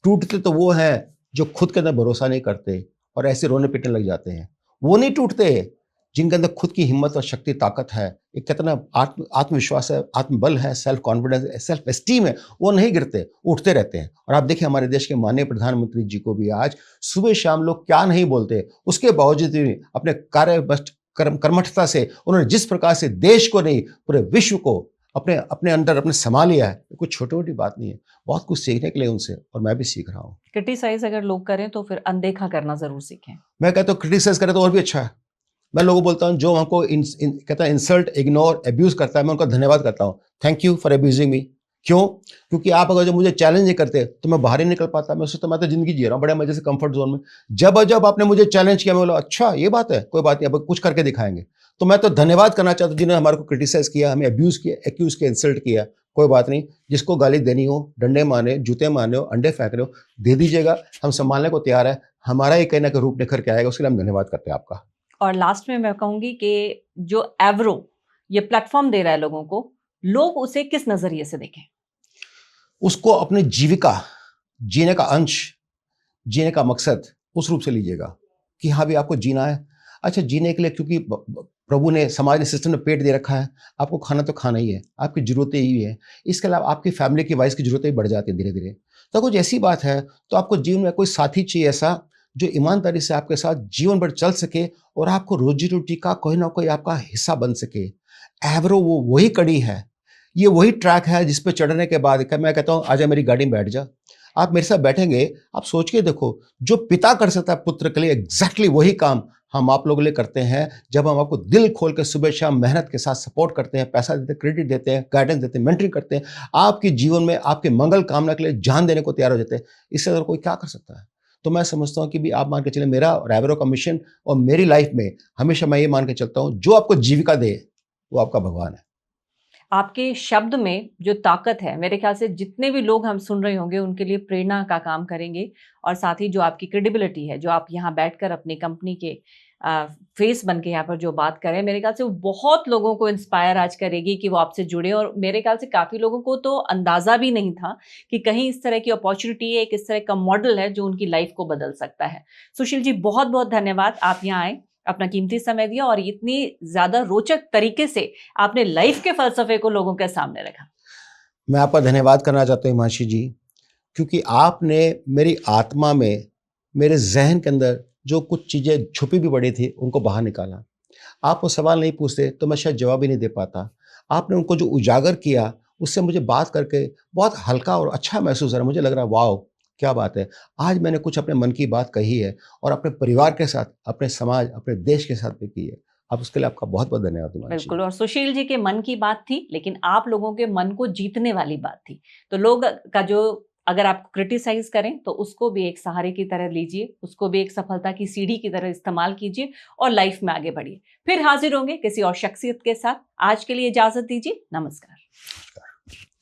टूटते तो वो हैं जो खुद के अंदर भरोसा नहीं करते और ऐसे रोने पीटने लग जाते हैं। वो नहीं टूटते जिनके अंदर खुद की हिम्मत और शक्ति ताकत है, एक कितना आत्मविश्वास है, आत्मबल है, सेल्फ कॉन्फिडेंस है, सेल्फ एस्टीम है, वो नहीं गिरते, उठते रहते हैं। और आप देखिए हमारे देश के माननीय प्रधानमंत्री जी को भी आज सुबह शाम लोग क्या नहीं बोलते, उसके बावजूद भी अपने कर्मठता से उन्होंने जिस प्रकार से देश को नहीं पूरे विश्व को अपने अपने अंदर अपने समा लिया है, कुछ छोटी मोटी बात नहीं है। बहुत कुछ सीखने के लिए उनसे, और मैं भी सीख रहा हूँ। क्रिटिसाइज अगर लोग करें तो फिर अनदेखा करना जरूर सीखें। मैं कहता हूँ क्रिटिसाइज करें तो और भी अच्छा है। मैं लोगों को बोलता हूँ जो हमको कहता है इंसल्ट, इग्नोर, अब्यूज करता है, मैं उनका धन्यवाद करता हूँ, thank you for abusing me. क्यों? क्योंकि आप अगर जो मुझे चैलेंज नहीं करते तो मैं बाहर ही निकल पाता। मैं सोचता मैं तो जिंदगी जी रहा हूँ बड़े मजे से कंफर्ट जोन में। जब आपने मुझे चैलेंज किया, मैं बोला अच्छा ये बात है, कोई बात नहीं, अब कुछ करके दिखाएंगे। तो मैं तो धन्यवाद करना चाहता हूँ जिन्होंने हमारे को क्रिटिसाइज किया, हमें अब्यूज किया, एक्यूज किया, इंसल्ट किया। कोई बात नहीं, जिसको गाली देनी हो, डंडे मारने, जूते मारने हो, अंडे फेंक रहे हो, दे दीजिएगा, हम संभालने को तैयार है। हमारा ही कहने का रूप निखर के आएगा, उसके लिए हम धन्यवाद करते हैं आपका। और लास्ट में मैं कहूंगी कि जो एवरो ये प्लेटफॉर्म दे रहा है लोगों को, लोग उसे किस नजरिए से देखें? उसको अपनी जीविका, जीने का अंश, जीने का मकसद उस रूप से लीजिएगा कि हाँ भी आपको जीना है। अच्छा, जीने के लिए क्योंकि प्रभु ने, समाज ने, सिस्टम ने पेट दे रखा है, आपको खाना तो खाना ही है, आपकी जरूरतें ही है। इसके अलावा आपकी फैमिली की वाइज की जरूरतें भी बढ़ जाती हैं धीरे धीरे। तो कुछ ऐसी बात है तो आपको जीवन में कोई साथी चाहिए ऐसा जो ईमानदारी से आपके साथ जीवन भर चल सके और आपको रोजी रोटी का कोई ना कोई आपका हिस्सा बन सके। एवरो वो वही कड़ी है, ये वही ट्रैक है जिस पे चढ़ने के बाद मैं कहता हूँ आजा मेरी गाड़ी में बैठ जा। आप मेरे साथ बैठेंगे, आप सोच के देखो, जो पिता कर सकता है पुत्र के लिए, एग्जैक्टली वही काम हम आप लोगों के लिए करते हैं। जब हम आपको दिल खोल के सुबह शाम मेहनत के साथ सपोर्ट करते हैं, पैसा देते हैं, क्रेडिट देते हैं, गाइडेंस देते हैं, मेंटरिंग करते हैं, आपके जीवन में आपके मंगल कामना के लिए जान देने को तैयार हो जाते हैं, इससे अगर कोई क्या कर सकता है? तो मैं समझता हूँ कि भी आप मान के चले, मेरा और एवरो का मिशन और मेरी लाइफ में हमेशा मैं ये मान के चलता हूँ, जो आपको जीविका दे वो आपका भगवान है। आपके शब्द में जो ताकत है, मेरे ख्याल से जितने भी लोग हम सुन रहे होंगे उनके लिए प्रेरणा का काम करेंगे। और साथ ही जो आपकी क्रेडिबिलिटी है, जो आप यहाँ बैठकर अपनी कंपनी के फेस बन के यहाँ पर जो बात करें, मेरे ख्याल से वो बहुत लोगों को इंस्पायर आज करेगी कि वो आपसे जुड़े। और मेरे ख्याल से काफ़ी लोगों को तो अंदाज़ा भी नहीं था कि कहीं इस तरह की अपॉर्चुनिटी है, एक इस तरह का मॉडल है जो उनकी लाइफ को बदल सकता है। सुशील जी, बहुत बहुत धन्यवाद, आप यहाँ आए, अपना कीमती समय दिया और इतनी ज़्यादा रोचक तरीके से आपने लाइफ के फ़लसफ़े को लोगों के सामने रखा। मैं आपका धन्यवाद करना चाहता हूँ हिमांशी जी, क्योंकि आपने मेरी आत्मा में, मेरे जहन के अंदर जो कुछ चीज़ें छुपी भी पड़ी थी उनको बाहर निकाला। आप वो सवाल नहीं पूछते तो मैं शायद जवाब ही नहीं दे पाता। आपने उनको जो उजागर किया, उससे मुझे बात करके बहुत हल्का और अच्छा महसूस हो रहा है। मुझे लग रहा है वाओ! क्या बात है। आज मैंने कुछ अपने मन की बात कही है और अपने परिवार के साथ, अपने समाज, अपने देश के साथ भी की है। अब उसके लिए आपका बहुत-बहुत धन्यवाद हिमांशी। बिल्कुल, और सुशील जी के मन की बात थी, लेकिन आप लोगों के मन को जीतने वाली बात थी। तो लोग का जो अगर आप क्रिटिसाइज करें तो उसको भी एक सहारे की तरह लीजिए, उसको भी एक सफलता की सीढ़ी की तरह इस्तेमाल कीजिए और लाइफ में आगे बढ़िए। फिर हाजिर होंगे किसी और शख्सियत के साथ। आज के लिए इजाजत दीजिए, नमस्कार।